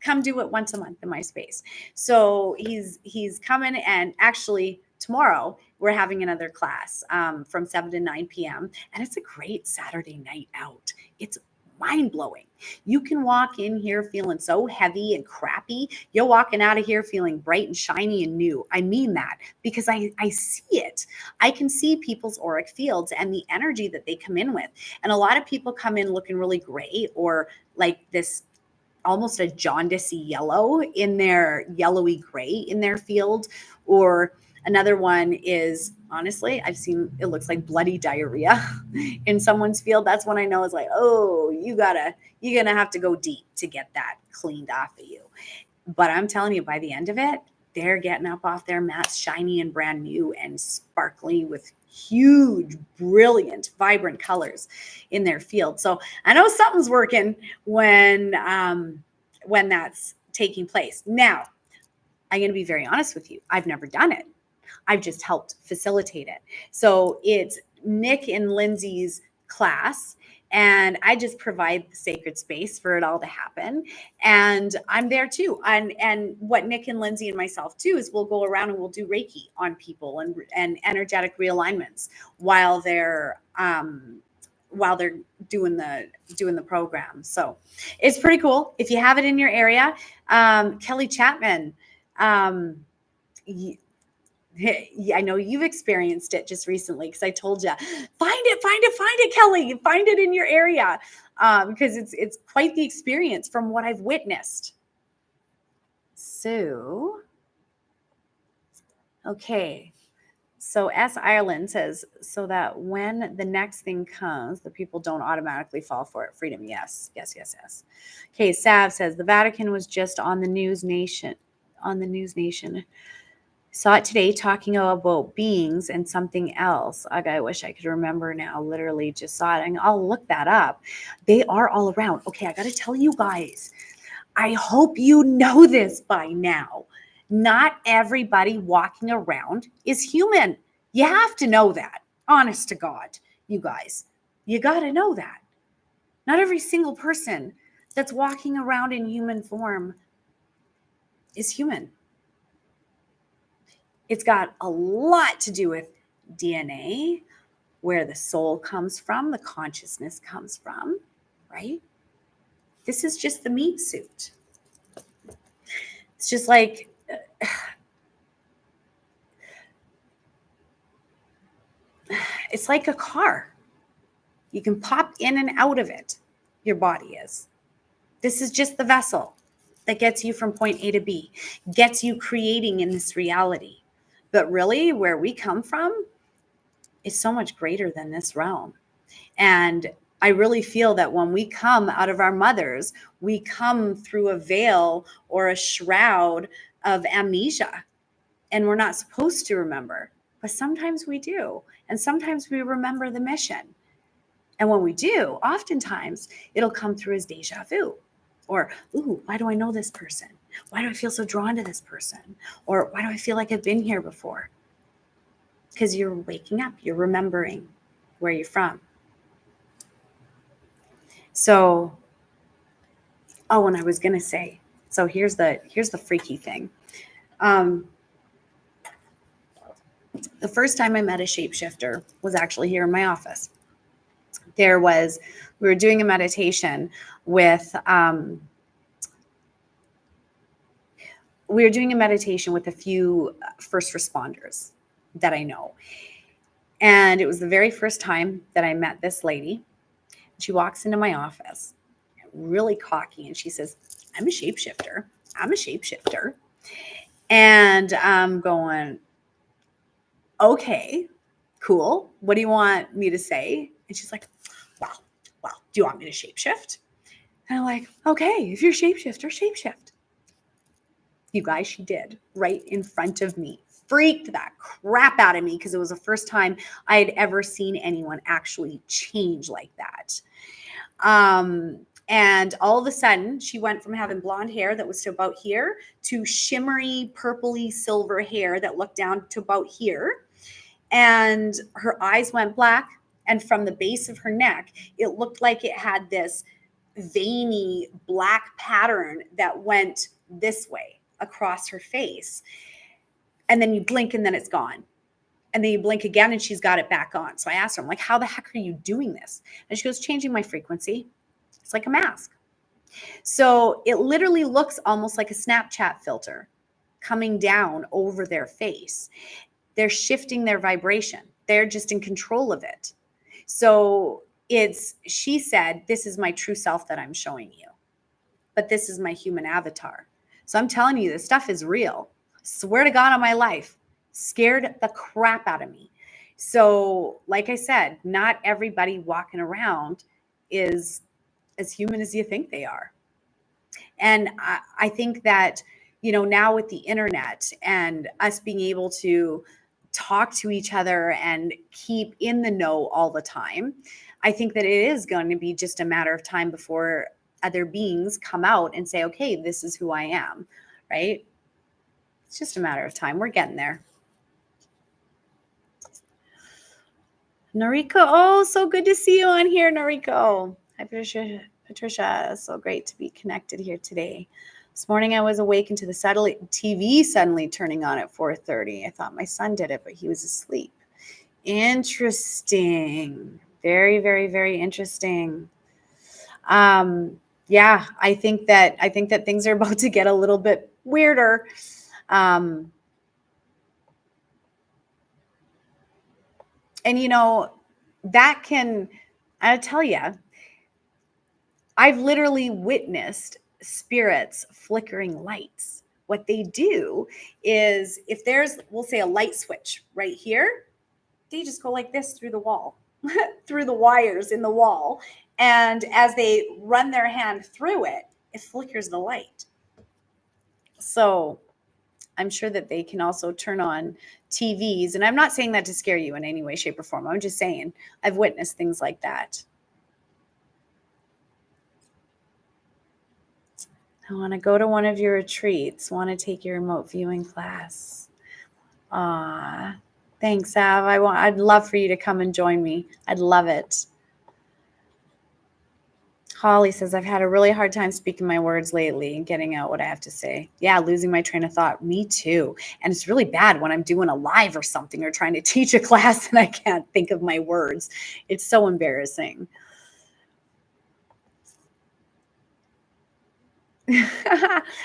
Come do it once a month in my space. So he's coming, and actually tomorrow we're having another class from 7 to 9 p.m. And it's a great Saturday night out. It's mind blowing. You can walk in here feeling so heavy and crappy. You're walking out of here feeling bright and shiny and new. I mean that because I see it. I can see people's auric fields and the energy that they come in with. And a lot of people come in looking really gray or like this almost a jaundicey yellow in their yellowy gray in their field. Or another one is, honestly, I've seen it looks like bloody diarrhea in someone's field. That's when I know it's like, oh, you're gonna have to go deep to get that cleaned off of you. But I'm telling you, by the end of it, they're getting up off their mats shiny and brand new and sparkly with huge, brilliant, vibrant colors in their field. So I know something's working when that's taking place. Now, I'm going to be very honest with you. I've never done it. I've just helped facilitate it. So it's Nick and Lindsay's class, and I just provide the sacred space for it all to happen. And I'm there too. And what Nick and Lindsay and myself do is we'll go around and we'll do Reiki on people and energetic realignments while they're doing the program. So it's pretty cool. If you have it in your area, Kelly Chapman, I know you've experienced it just recently because I told you, find it, Kelly, find it in your area, because it's quite the experience from what I've witnessed. So, okay. So S. Ireland says, so that when the next thing comes, the people don't automatically fall for it. Freedom. Yes. Okay. Sav says the Vatican was just on the News Nation. Saw it today talking about beings and something else. I wish I could remember now. Literally just saw it. And I'll look that up. They are all around. Okay, I got to tell you guys, I hope you know this by now. Not everybody walking around is human. You have to know that. Honest to God, you guys. You got to know that. Not every single person that's walking around in human form is human. It's got a lot to do with DNA, where the soul comes from, the consciousness comes from, right? This is just the meat suit. It's just like, it's like a car. You can pop in and out of it. Your body is. This is just the vessel that gets you from point A to B, gets you creating in this reality. But really, where we come from is so much greater than this realm. And I really feel that when we come out of our mothers, we come through a veil or a shroud of amnesia. And we're not supposed to remember, but sometimes we do. And sometimes we remember the mission. And when we do, oftentimes it'll come through as deja vu. Or, ooh, why do I know this person? Why do I feel so drawn to this person? Or why do I feel like I've been here before? Because you're waking up, you're remembering where you're from. So, and I was going to say, so here's the freaky thing. The first time I met a shapeshifter was actually here in my office. We were doing a meditation with, a few first responders that I know. And it was the very first time that I met this lady. She walks into my office, really cocky, and she says, I'm a shapeshifter. And I'm going, okay, cool. What do you want me to say? And she's like, well, do you want me to shapeshift? And I'm like, okay, if you're a shapeshifter, shapeshift. You guys, she did right in front of me. Freaked that crap out of me because it was the first time I had ever seen anyone actually change like that. And all of a sudden, she went from having blonde hair that was to about here to shimmery, purpley, silver hair that looked down to about here. And her eyes went black. And from the base of her neck, it looked like it had this veiny black pattern that went this way across her face. And then you blink and then it's gone. And then you blink again and she's got it back on. So I asked her, I'm like, how the heck are you doing this? And she goes, changing my frequency. It's like a mask. So it literally looks almost like a Snapchat filter coming down over their face. They're shifting their vibration. They're just in control of it. So she said, this is my true self that I'm showing you, but this is my human avatar. So I'm telling you, this stuff is real. Swear to God on my life, scared the crap out of me. So like I said, not everybody walking around is as human as you think they are. And I think that, now with the internet and us being able to talk to each other and keep in the know all the time, I think that it is going to be just a matter of time before other beings come out and say, okay, this is who I am, right? It's just a matter of time. We're getting there. Noriko, oh, so good to see you on here, Noriko. Hi, Patricia, so great to be connected here today. This morning I was awakened to the satellite TV suddenly turning on at 4:30. I thought my son did it, but he was asleep. Interesting. Very, very, very interesting. Yeah, I think that things are about to get a little bit weirder. And that can, I'll tell you, I've literally witnessed spirits flickering lights. What they do is, if there's, we'll say, a light switch right here, they just go like this through the wall, through the wires in the wall. And as they run their hand through it, it flickers the light. So I'm sure that they can also turn on TVs. And I'm not saying that to scare you in any way, shape, or form. I'm just saying I've witnessed things like that. I want to go to one of your retreats. Want to take your remote viewing class. Aw, thanks, Av. I'd love for you to come and join me. I'd love it. Holly says, I've had a really hard time speaking my words lately and getting out what I have to say. Yeah, losing my train of thought. Me too. And it's really bad when I'm doing a live or something or trying to teach a class and I can't think of my words. It's so embarrassing.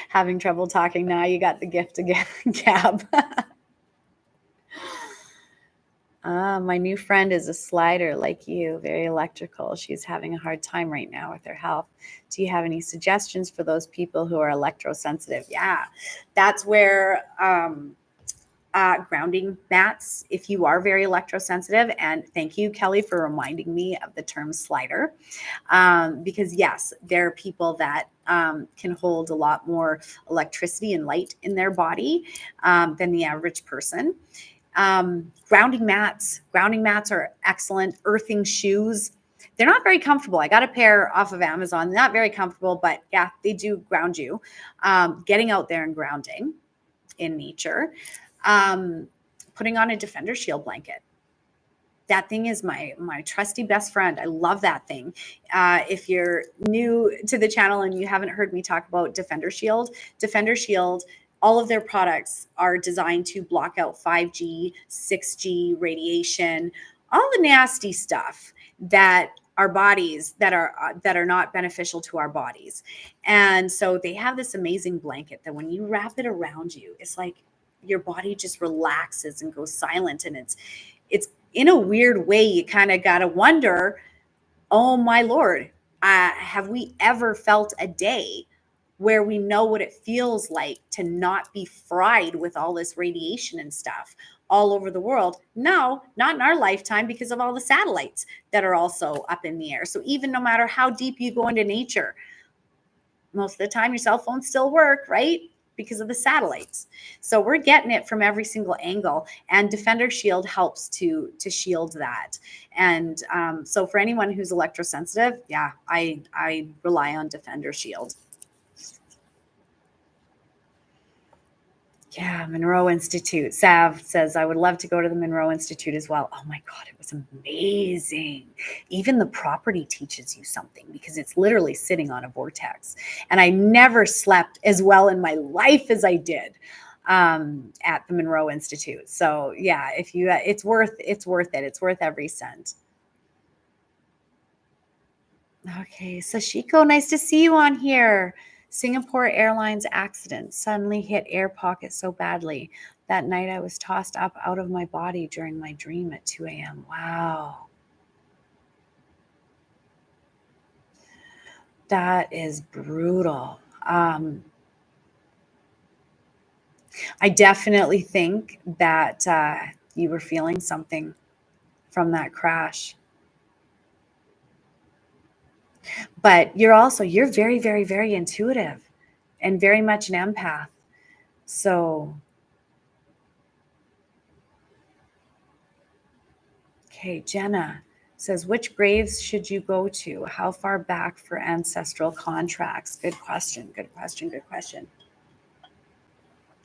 Having trouble talking now. You got the gift again, Gab. My new friend is a slider like you, very electrical. She's having a hard time right now with her health. Do you have any suggestions for those people who are electrosensitive? Yeah, that's where grounding mats, if you are very electrosensitive, and thank you, Kelly, for reminding me of the term slider, because yes, there are people that can hold a lot more electricity and light in their body than the average person. Grounding mats are excellent. Earthing shoes, they're not very comfortable. I got a pair off of Amazon, not very comfortable, but yeah, they do ground you. Getting out there and grounding in nature. Putting on a Defender Shield blanket. That thing is my trusty best friend. I love that thing. If you're new to the channel and you haven't heard me talk about Defender Shield, all of their products are designed to block out 5G, 6G radiation, all the nasty stuff that our bodies that are not beneficial to our bodies. And so they have this amazing blanket that when you wrap it around you, it's like your body just relaxes and goes silent. And it's in a weird way, you kind of got to wonder, oh my Lord, have we ever felt a day where we know what it feels like to not be fried with all this radiation and stuff all over the world? No, not in our lifetime, because of all the satellites that are also up in the air. So even no matter how deep you go into nature, most of the time your cell phones still work, right? Because of the satellites. So we're getting it from every single angle, and Defender Shield helps to shield that. And so for anyone who's electrosensitive, yeah, I rely on Defender Shield. Yeah, Monroe Institute. Sav says, I would love to go to the Monroe Institute as well. Oh my God, it was amazing. Even the property teaches you something because it's literally sitting on a vortex. And I never slept as well in my life as I did at the Monroe Institute. So yeah, if you, it's worth it. It's worth every cent. Okay, Sashiko, nice to see you on here. Singapore Airlines accident suddenly hit air pocket so badly. That night I was tossed up out of my body during my dream at 2 a.m. Wow. That is brutal. I definitely think that you were feeling something from that crash. But you're very, very, very intuitive and very much an empath. So, okay, Jenna says, which graves should you go to? How far back for ancestral contracts? Good question. Good question. Good question.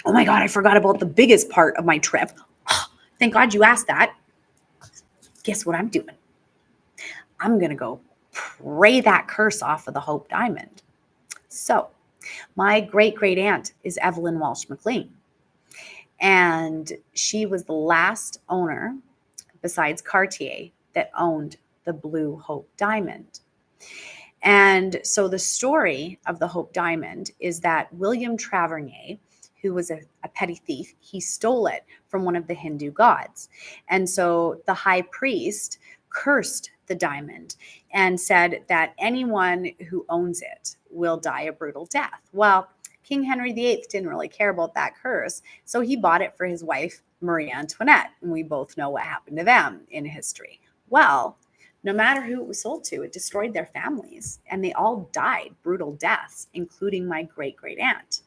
Oh my God, I forgot about the biggest part of my trip. Oh, thank God you asked that. Guess what I'm doing? I'm going to go pray that curse off of the Hope Diamond. So, my great great aunt is Evelyn Walsh McLean. And she was the last owner, besides Cartier, that owned the Blue Hope Diamond. And so the story of the Hope Diamond is that William Tavernier, who was a petty thief, he stole it from one of the Hindu gods. And so the high priest cursed the diamond and said that anyone who owns it will die a brutal death. Well, King Henry VIII didn't really care about that curse, so he bought it for his wife, Marie Antoinette. And we both know what happened to them in history. Well, no matter who it was sold to, it destroyed their families, and they all died brutal deaths, including my great great aunt,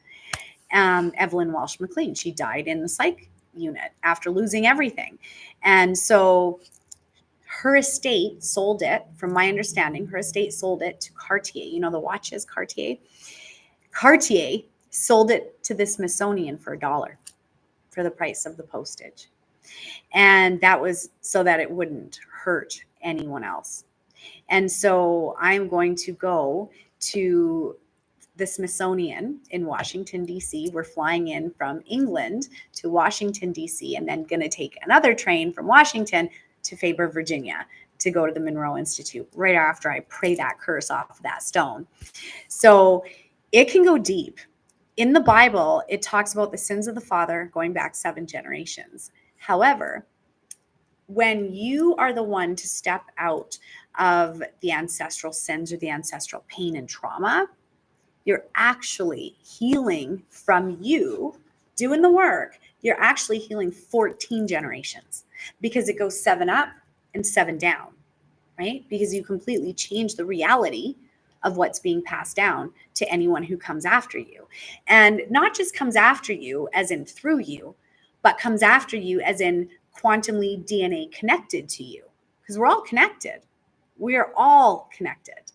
Evelyn Walsh McLean. She died in the psych unit after losing everything. And so her estate sold it, from my understanding, her estate sold it to Cartier. You know, the watches, Cartier. Cartier sold it to the Smithsonian for $1 for the price of the postage. And that was so that it wouldn't hurt anyone else. And so I'm going to go to the Smithsonian in Washington, D.C. We're flying in from England to Washington, D.C., and then going to take another train from Washington to Faber, Virginia, to go to the Monroe Institute right after I pray that curse off of that stone. So it can go deep. In the Bible, it talks about the sins of the father going back 7 generations. However, when you are the one to step out of the ancestral sins or the ancestral pain and trauma, you're actually healing from you doing the work. You're actually healing 14 generations because it goes 7 up and 7 down, right? Because you completely change the reality of what's being passed down to anyone who comes after you. And not just comes after you as in through you, but comes after you as in quantumly DNA connected to you, because we're all connected. We are all connected,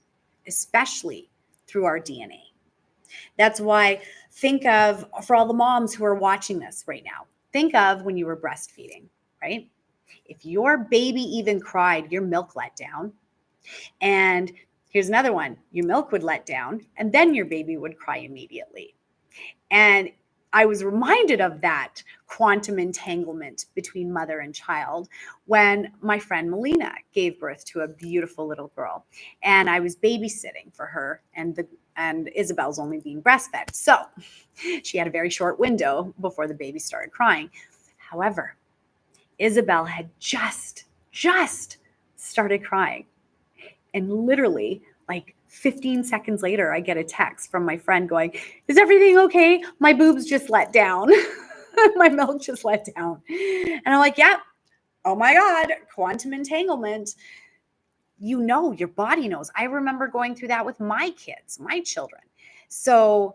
especially through our DNA. That's why think of, for all the moms who are watching this right now, think of when you were breastfeeding, right? If your baby even cried, your milk let down. And here's another one, your milk would let down, and then your baby would cry immediately. And I was reminded of that quantum entanglement between mother and child when my friend Melina gave birth to a beautiful little girl. And I was babysitting for her, and Isabel's only being breastfed. So she had a very short window before the baby started crying. However, Isabel had just started crying. And literally, like 15 seconds later, I get a text from my friend going, is everything okay? My boobs just let down. My milk just let down. And I'm like, yeah, oh my God, quantum entanglement. You know, your body knows. I remember going through that with my kids, my children. So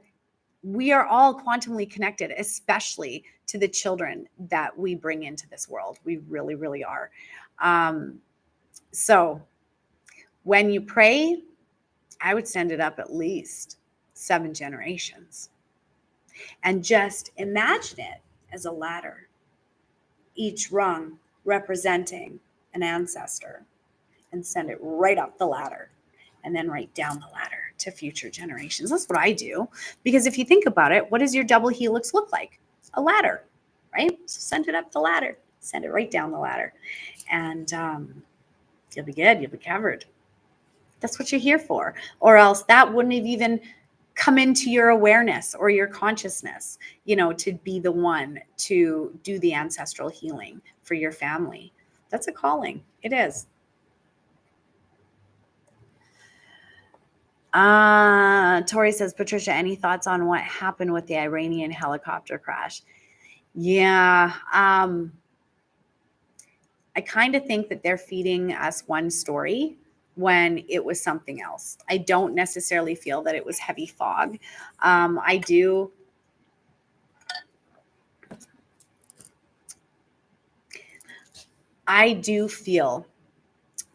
we are all quantumly connected, especially to the children that we bring into this world. We really, really are. So when you pray, I would send it up at least 7 generations. And just imagine it as a ladder, each rung representing an ancestor, and send it right up the ladder and then right down the ladder to future generations. That's what I do. Because if you think about it, what does your double helix look like? A ladder, right? So send it up the ladder, send it right down the ladder. And you'll be good. You'll be covered. That's what you're here for. Or else that wouldn't have even come into your awareness or your consciousness, to be the one to do the ancestral healing for your family. That's a calling. It is. Tori says, Patricia, any thoughts on what happened with the Iranian helicopter crash? Yeah. I kind of think that they're feeding us one story when it was something else. I don't necessarily feel that it was heavy fog. I do feel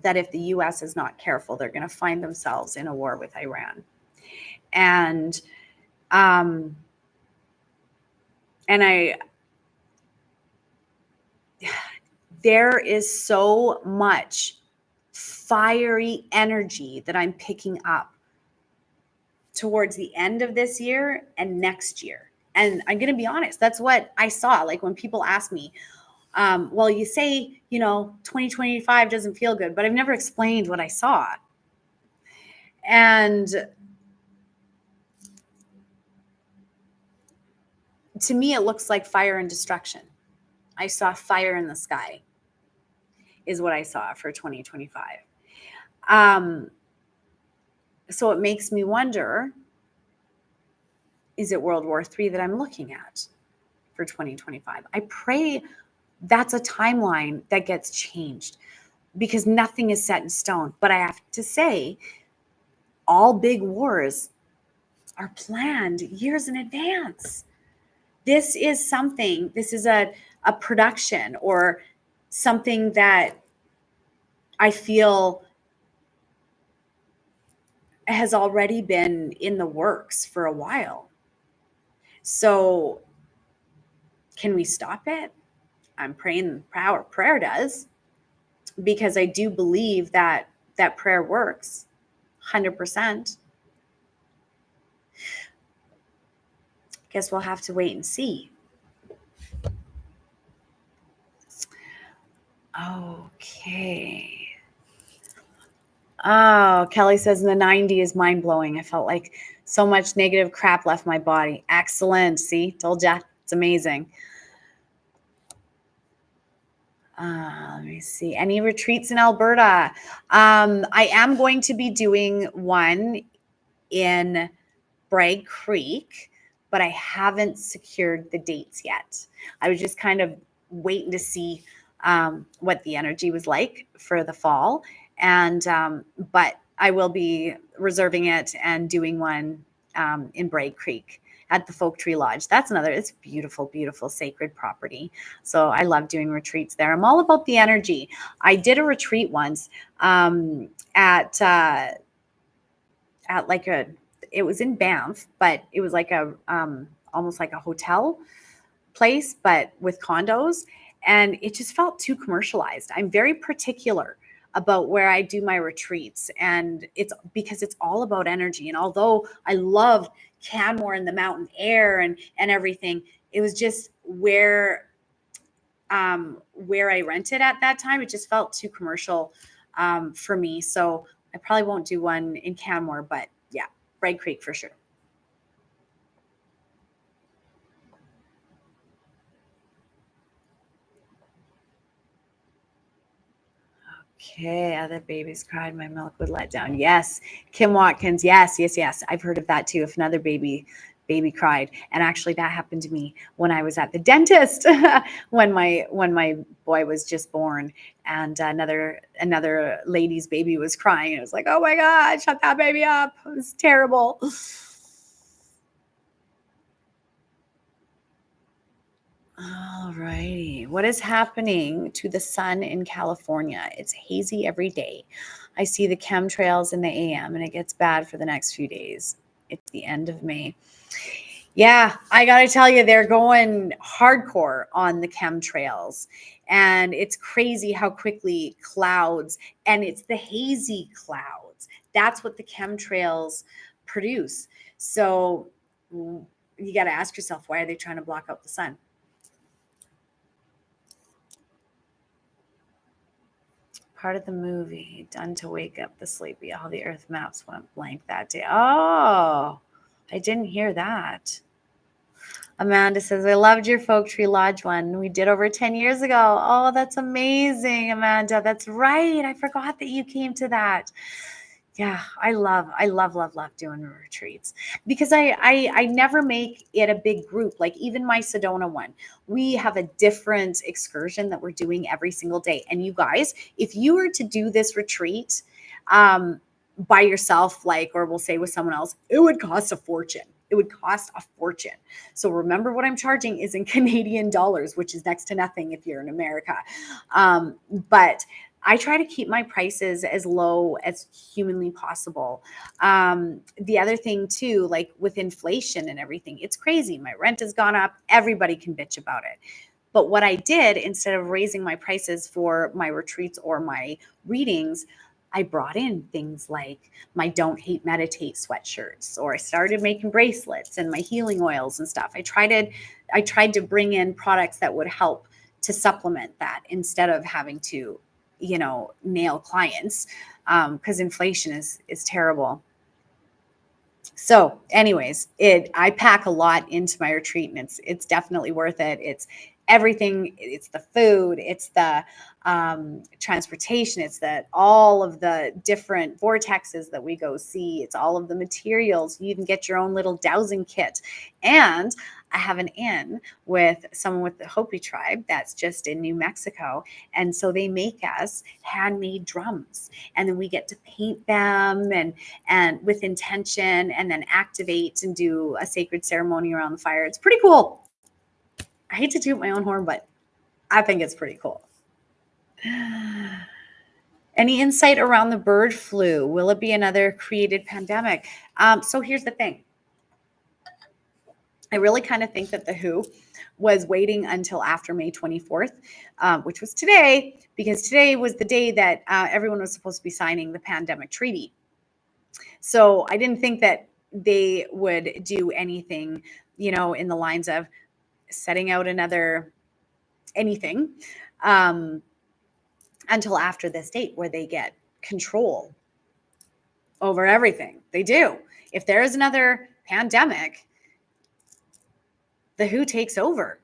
that if the US is not careful, they're going to find themselves in a war with Iran. And there is so much fiery energy that I'm picking up towards the end of this year and next year. And I'm going to be honest, that's what I saw. Like when people ask me, well, you say, 2025 doesn't feel good, but I've never explained what I saw. And to me, it looks like fire and destruction. I saw fire in the sky is what I saw for 2025. So it makes me wonder, is it World War III that I'm looking at for 2025? I pray that's a timeline that gets changed, because nothing is set in stone. But I have to say, all big wars are planned years in advance. This is a production or something that I feel has already been in the works for a while. So can we stop it? I'm praying prayer does, because I do believe that prayer works 100%. Guess we'll have to wait and see. Okay. Oh, Kelly says in the 90s, mind-blowing. I felt like so much negative crap left my body. Excellent. See, told ya. It's amazing. Let me see. Any retreats in Alberta? I am going to be doing one in Bragg Creek, but I haven't secured the dates yet. I was just kind of waiting to see what the energy was like for the fall. And but I will be reserving it and doing one in Bragg Creek at the Folk Tree Lodge. It's beautiful, beautiful sacred property. So I love doing retreats there. I'm all about the energy. I did a retreat once at like it was in Banff, but it was like a almost like a hotel place, but with condos. And it just felt too commercialized. I'm very particular about where I do my retreats, and it's because it's all about energy. And although I love Canmore and the mountain air and everything, it was just where I rented at that time. It just felt too commercial for me. So I probably won't do one in Canmore, but yeah, Bragg Creek for sure. Okay, other babies cried, my milk would let down. Yes, Kim Watkins. Yes. I've heard of that too. If another baby cried, and actually that happened to me when I was at the dentist when my boy was just born, and another lady's baby was crying. And it was like, oh my God, shut that baby up. It was terrible. All righty. What is happening to the sun in California? It's hazy every day. I see the chemtrails in the AM, and it gets bad for the next few days. It's the end of May. Yeah, I got to tell you, they're going hardcore on the chemtrails. And it's crazy how quickly clouds, and it's the hazy clouds. That's what the chemtrails produce. So you got to ask yourself, why are they trying to block out the sun? Part of the movie done to wake up the sleepy. All the earth maps went blank that day. Oh, I didn't hear that. Amanda says, I loved your Folk Tree Lodge one we did over 10 years ago. Oh, that's amazing, Amanda. That's right. I forgot that you came to that. Yeah, I love doing retreats because I never make it a big group. Like even my Sedona one, we have a different excursion that we're doing every single day. And you guys, if you were to do this retreat by yourself, like, or we'll say with someone else, it would cost a fortune. It would cost a fortune. So remember what I'm charging is in Canadian dollars, which is next to nothing if you're in America. But I try to keep my prices as low as humanly possible. The other thing too, like with inflation and everything, it's crazy. My rent has gone up. Everybody can bitch about it. But what I did, instead of raising my prices for my retreats or my readings, I brought in things like my Don't Hate Meditate sweatshirts, or I started making bracelets and my healing oils and stuff. I tried to bring in products that would help to supplement that instead of having to, nail clients, because inflation is terrible. So anyways, I pack a lot into my retreat, and it's definitely worth it. It's everything. It's the food, it's the transportation, it's that all of the different vortexes that we go see, it's all of the materials. You even get your own little dowsing kit. And I have an in with someone with the Hopi tribe that's just in New Mexico. And so they make us handmade drums, and then we get to paint them and with intention, and then activate and do a sacred ceremony around the fire. It's pretty cool. I hate to toot my own horn, but I think it's pretty cool. Any insight around the bird flu? Will it be another created pandemic? So here's the thing. I really kind of think that the WHO was waiting until after May 24th, which was today, because today was the day that everyone was supposed to be signing the pandemic treaty. So I didn't think that they would do anything, in the lines of setting out another anything until after this date where they get control over everything. They do. If there is another pandemic, the WHO takes over.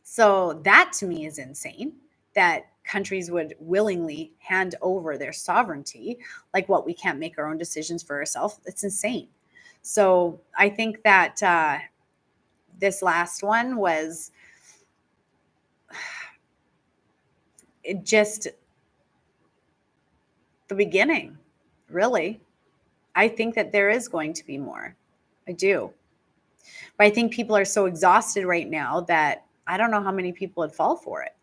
So that to me is insane, that countries would willingly hand over their sovereignty, like what we can't make our own decisions for ourselves. It's insane. So I think that this last one was just the beginning, really. I think that there is going to be more. I do. But I think people are so exhausted right now that I don't know how many people would fall for it.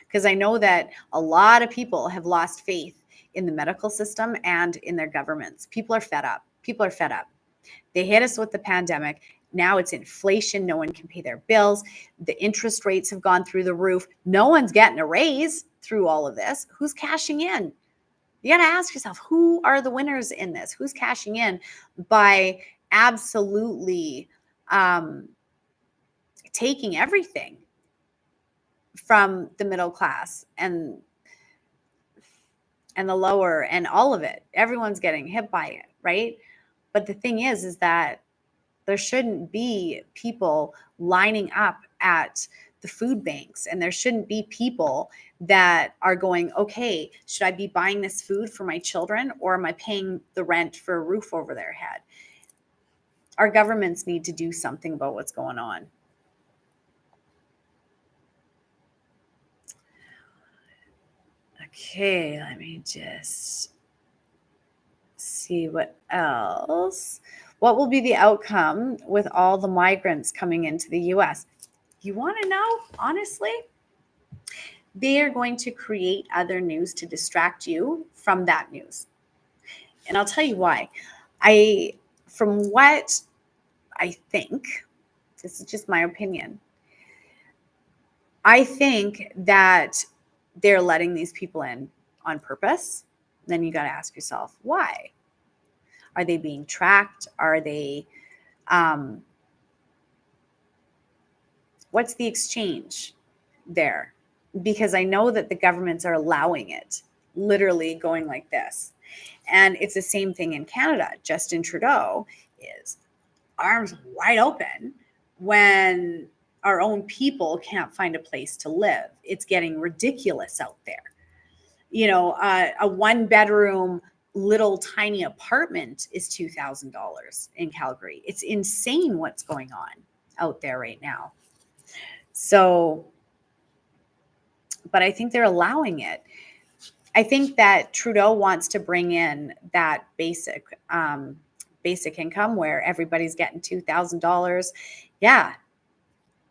Because I know that a lot of people have lost faith in the medical system and in their governments. People are fed up. People are fed up. They hit us with the pandemic. Now it's inflation. No one can pay their bills. The interest rates have gone through the roof. No one's getting a raise through all of this. Who's cashing in? You got to ask yourself, who are the winners in this? Who's cashing in by absolutely taking everything from the middle class and the lower and all of it? Everyone's getting hit by it, right? But the thing is that there shouldn't be people lining up at the food banks, and there shouldn't be people that are going, okay, should I be buying this food for my children, or am I paying the rent for a roof over their head? Our governments need to do something about what's going on. Okay, let me just see what else. What will be the outcome with all the migrants coming into the US? You want to know, honestly? They are going to create other news to distract you from that news. And I'll tell you why. From what I think, this is just my opinion, I think that they're letting these people in on purpose. Then you got to ask yourself, why? Are they being tracked? Are they, what's the exchange there? Because I know that the governments are allowing it. literally going like this. And it's the same thing in Canada. Justin Trudeau is arms wide open when our own people can't find a place to live. It's getting ridiculous out there. You know, a 1-bedroom little tiny apartment is $2,000 in Calgary. It's insane what's going on out there right now. So, but I think they're allowing it. I think that Trudeau wants to bring in that basic income where everybody's getting $2,000. Yeah,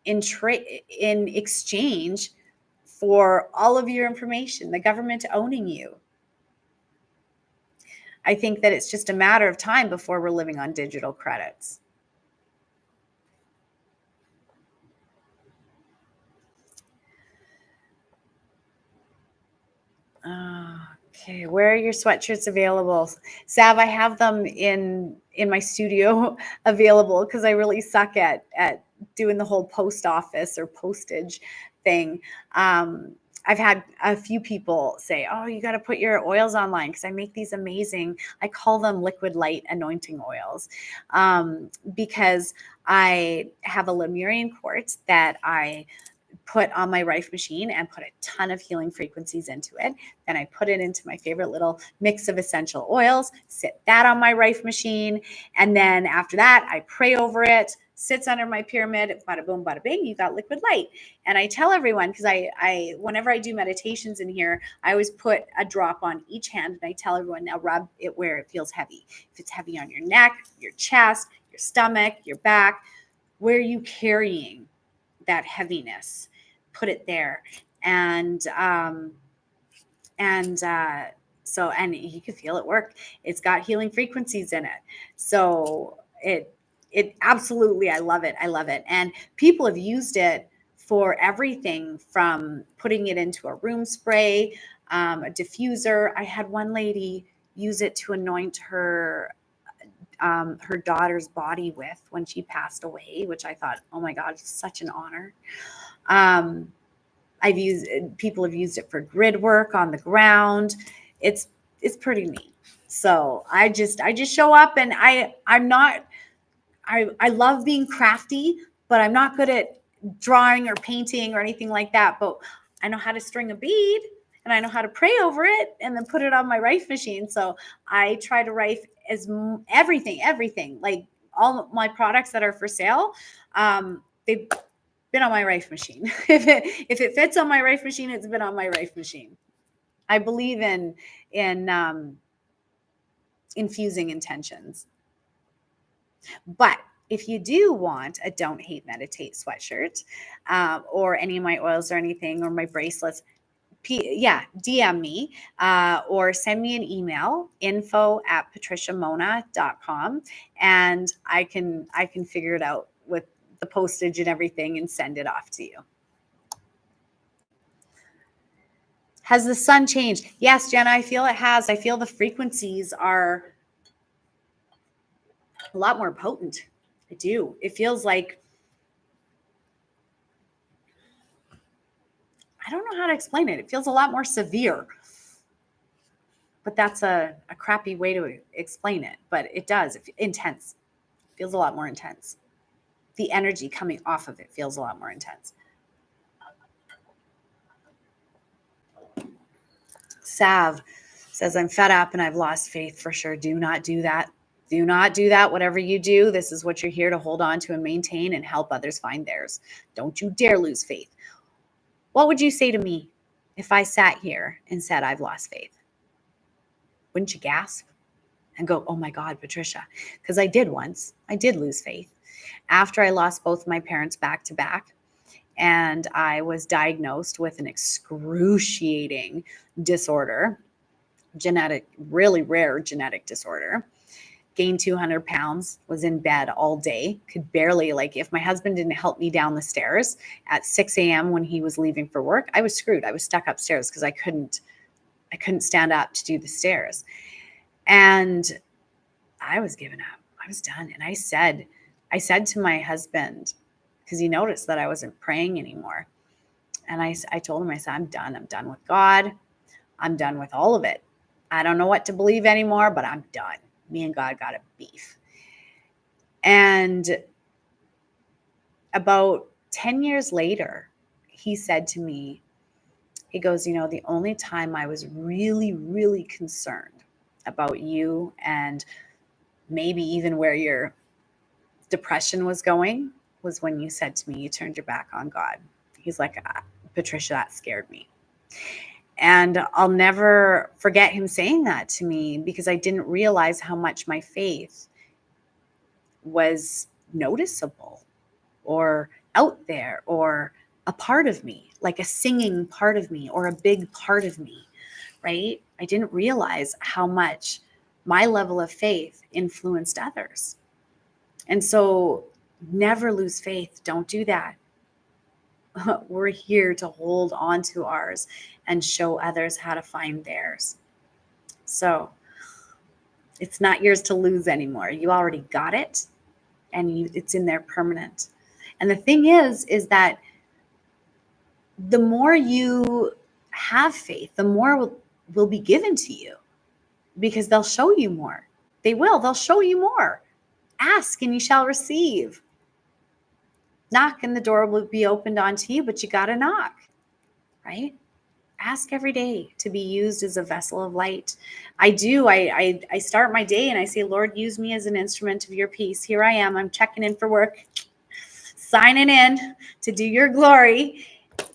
in exchange for all of your information, the government owning you. I think that it's just a matter of time before we're living on digital credits. Okay, where are your sweatshirts available? Sav, I have them in my studio available because I really suck at doing the whole post office or postage thing. I've had a few people say, oh, you got to put your oils online because I make these amazing, I call them liquid light anointing oils, because I have a Lemurian quartz that I put on my Rife machine and put a ton of healing frequencies into it. Then I put it into my favorite little mix of essential oils, sit that on my Rife machine. And then after that, I pray over it, sits under my pyramid, bada boom, bada bing, you got liquid light. And I tell everyone, because I whenever I do meditations in here, I always put a drop on each hand and I tell everyone, now rub it where it feels heavy. If it's heavy on your neck, your chest, your stomach, your back, where are you carrying that heaviness? Put it there. And you can feel it work. It's got healing frequencies in it. So it absolutely, I love it. And people have used it for everything from putting it into a room spray, a diffuser. I had one lady use it to anoint her daughter's body with when she passed away, which I thought, oh my God, such an honor. People have used it for grid work on the ground. It's pretty neat. So I just show up, and I love being crafty, but I'm not good at drawing or painting or anything like that. But I know how to string a bead, and I know how to pray over it and then put it on my Rife machine. So I try to Rife everything, like all my products that are for sale. They've been on my Rife machine. If it fits on my Rife machine, it's been on my Rife machine. I believe in infusing intentions. But if you do want a Don't Hate Meditate sweatshirt, or any of my oils or anything, or my bracelets, DM me, or send me an email, info@patriciamonna.com, and I can figure it out with the postage and everything and send it off to you. Has the sun changed? Yes, Jenna, I feel it has. I feel the frequencies are a lot more potent. I do. It feels like, I don't know how to explain it. It feels a lot more severe. But that's a crappy way to explain it. But it does. Intense. It feels a lot more intense. The energy coming off of it feels a lot more intense. Sav says, I'm fed up and I've lost faith for sure. Do not do that. Do not do that. Whatever you do, this is what you're here to hold on to and maintain and help others find theirs. Don't you dare lose faith. What would you say to me if I sat here and said I've lost faith? Wouldn't you gasp and go, oh my God, Patricia? Because I did once. I did lose faith. After I lost both my parents back to back, and I was diagnosed with an excruciating disorder, really rare genetic disorder, gained 200 pounds, was in bed all day, could barely, if my husband didn't help me down the stairs at 6 a.m. when he was leaving for work, I was screwed. I was stuck upstairs because I couldn't stand up to do the stairs. And I was giving up. I was done. And I said to my husband, because he noticed that I wasn't praying anymore. And I told him, I said, I'm done. I'm done with God. I'm done with all of it. I don't know what to believe anymore, but I'm done. Me and God got a beef. And about 10 years later, he said to me, he goes, the only time I was really, really concerned about you and maybe even where your depression was going was when you said to me, you turned your back on God. He's like, Patricia, that scared me. And I'll never forget him saying that to me because I didn't realize how much my faith was noticeable or out there or a part of me, like a singing part of me or a big part of me, right? I didn't realize how much my level of faith influenced others. And so never lose faith. Don't do that. We're here to hold on to ours and show others how to find theirs. So it's not yours to lose anymore. You already got it, and it's in there permanent. And the thing is that the more you have faith, the more will be given to you because they'll show you more. They'll show you more. Ask and you shall receive. Knock and the door will be opened onto you, but you got to knock, right? Ask every day to be used as a vessel of light. I do. I start my day and I say, Lord, use me as an instrument of your peace. Here I am. I'm checking in for work, signing in to do your glory.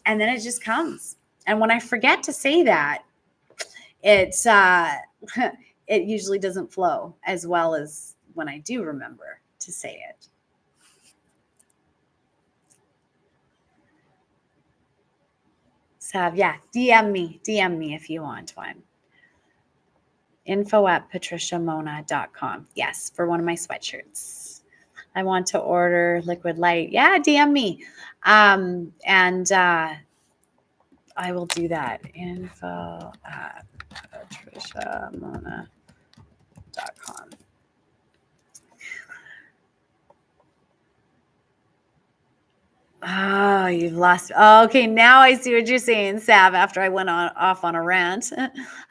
And then it just comes. And when I forget to say that, it usually doesn't flow as well as when I do remember to say it. So yeah, DM me if you want one. info@patriciamonna.com. Yes, for one of my sweatshirts. I want to order liquid light. Yeah, DM me. And I will do that. info@patriciamonna.com. Oh, you've lost. Oh, okay, now I see what you're saying, Sav. After I went off on a rant,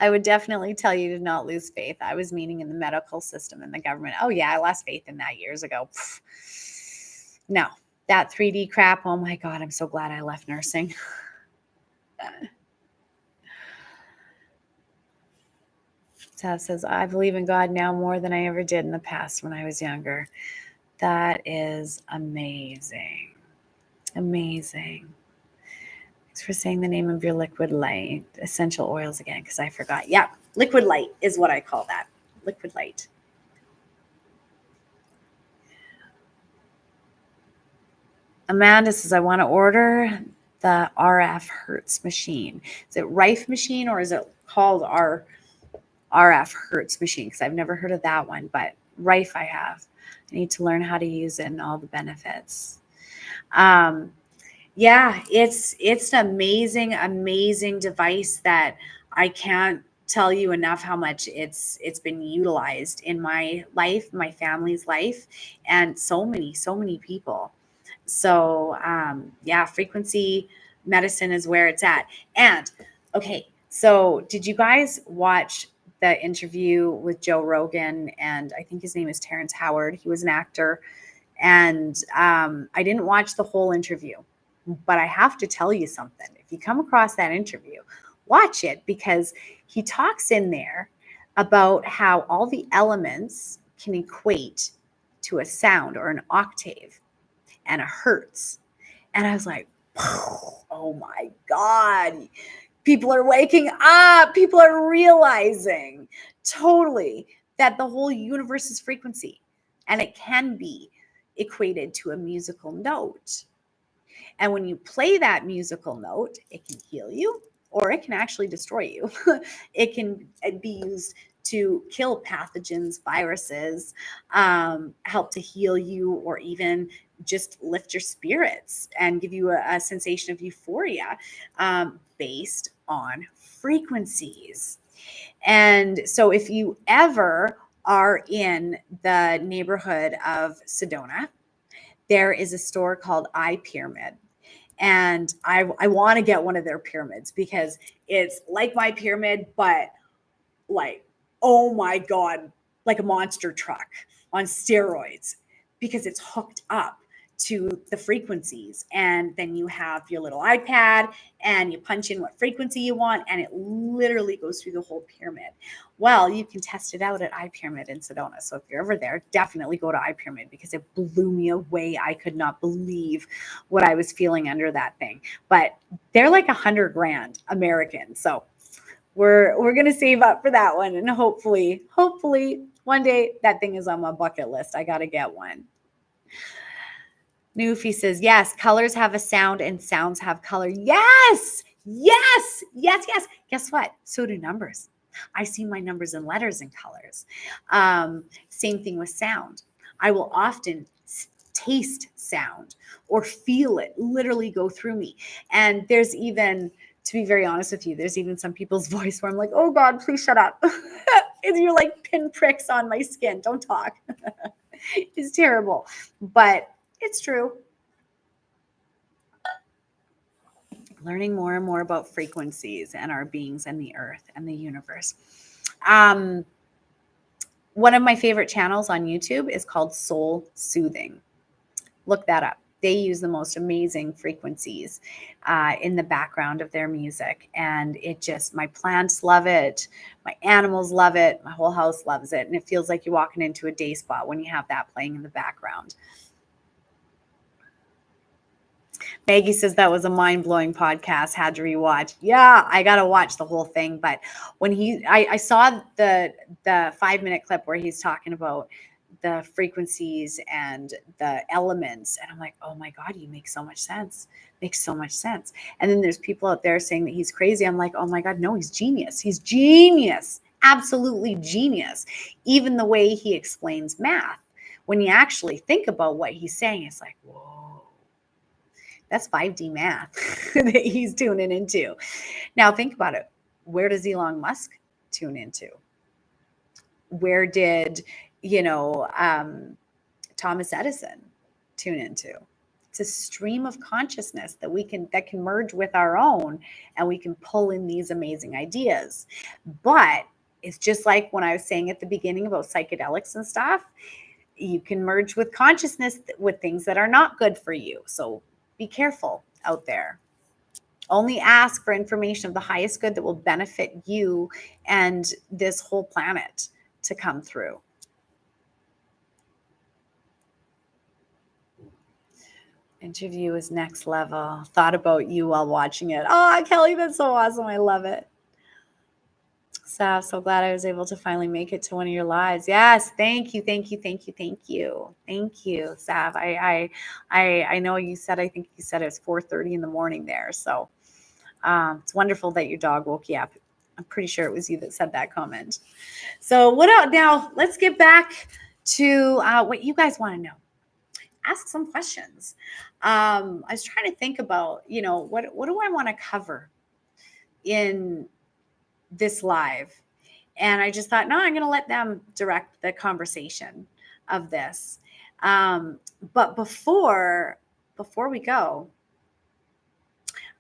I would definitely tell you to not lose faith. I was meaning in the medical system and the government. Oh, yeah, I lost faith in that years ago. No, that 3D crap. Oh, my God, I'm so glad I left nursing. Sav says, I believe in God now more than I ever did in the past when I was younger. That is amazing. Amazing. Thanks for saying the name of your liquid light. Essential oils again, because I forgot. Yeah, liquid light is what I call that. Liquid light. Amanda says, I want to order the RF Hertz machine. Is it Rife machine or is it called RF Hertz machine? Because I've never heard of that one, but Rife I have. I need to learn how to use it and all the benefits. Yeah, it's an amazing device that I can't tell you enough how much it's been utilized in my life, my family's life, and so many people. So yeah, frequency medicine is where it's at. And okay, so did you guys watch the interview with Joe Rogan? And I think his name is Terrence Howard. He was an actor. And I didn't watch the whole interview, but I have to tell you something. If you come across that interview, watch it because he talks in there about how all the elements can equate to a sound or an octave and a hertz. And I was like, oh my God, people are waking up. People are realizing totally that the whole universe is frequency and it can be equated to a musical note. And when you play that musical note, it can heal you or it can actually destroy you. It can be used to kill pathogens, viruses, help to heal you, or even just lift your spirits and give you a sensation of euphoria based on frequencies. And so if you ever are in the neighborhood of Sedona, there is a store called iPyramid. And I want to get one of their pyramids because it's like my pyramid, but like, oh my God, like a monster truck on steroids, because it's hooked up to the frequencies. And then you have your little iPad and you punch in what frequency you want, and it literally goes through the whole pyramid. Well, you can test it out at iPyramid in Sedona. So if you're ever there, definitely go to iPyramid, because it blew me away. I could not believe what I was feeling under that thing. But they're like $100,000 American. So we're gonna save up for that one, and hopefully one day that thing is on my bucket list. I gotta get one. Newfie says, yes, colors have a sound and sounds have color. Yes. Guess what? So do numbers. I see my numbers and letters in colors. Same thing with sound. I will often taste sound or feel it literally go through me. And there's even, to be very honest with you, there's even some people's voice where I'm like, oh God, please shut up. You're like pinpricks on my skin. Don't talk. It's terrible, but it's true. Learning more and more about frequencies and our beings and the earth and the universe. One of my favorite channels on YouTube is called Soul Soothing. Look that up. They use the most amazing frequencies in the background of their music. And it just, my plants love it. My animals love it. My whole house loves it. And it feels like you're walking into a day spa when you have that playing in the background. Maggie says that was a mind-blowing podcast, had to rewatch. Yeah, I got to watch the whole thing. But when I saw the 5-minute clip where he's talking about the frequencies and the elements, and I'm like, oh my God, you make so much sense. Makes so much sense. And then there's people out there saying that he's crazy. I'm like, oh my God, no, he's genius. He's genius. Absolutely genius. Even the way he explains math, when you actually think about what he's saying, it's like, whoa. That's 5D math that he's tuning into. Now think about it. Where does Elon Musk tune into? Where did, Thomas Edison tune into? It's a stream of consciousness that can merge with our own, and we can pull in these amazing ideas. But it's just like when I was saying at the beginning about psychedelics and stuff, you can merge with consciousness with things that are not good for you. So be careful out there. Only ask for information of the highest good that will benefit you and this whole planet to come through. Interview is next level. Thought about you while watching it. Oh, Kelly, that's so awesome. I love it. Sav, so glad I was able to finally make it to one of your lives. Yes, thank you, Sav. I know you said, I think you said it was 4:30 in the morning there. So it's wonderful that your dog woke you up. I'm pretty sure it was you that said that comment. So what else? Now let's get back to what you guys want to know. Ask some questions. I was trying to think about, what do I want to cover in this live? And I just thought, no, I'm going to let them direct the conversation of this. But before we go,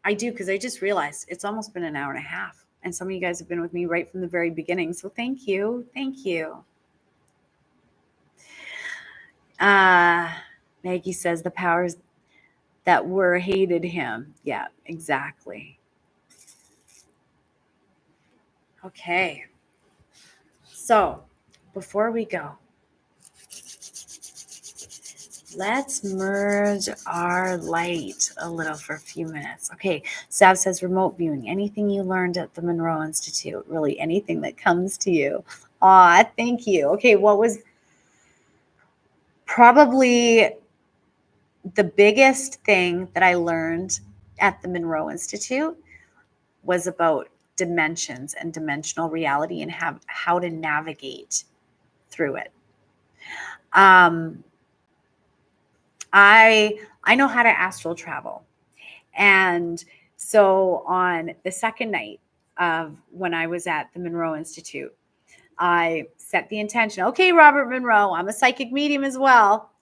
I do, because I just realized it's almost been an hour and a half. And some of you guys have been with me right from the very beginning. So thank you. Maggie says the powers that were hated him. Yeah, exactly. Okay. So before we go, let's merge our light a little for a few minutes. Okay. Sav says remote viewing. Anything you learned at the Monroe Institute, really anything that comes to you. Aw, thank you. Okay. What was probably the biggest thing that I learned at the Monroe Institute was about dimensions and dimensional reality and how to navigate through it. I know how to astral travel. And so on the second night of when I was at the Monroe Institute, I set the intention, okay, Robert Monroe, I'm a psychic medium as well.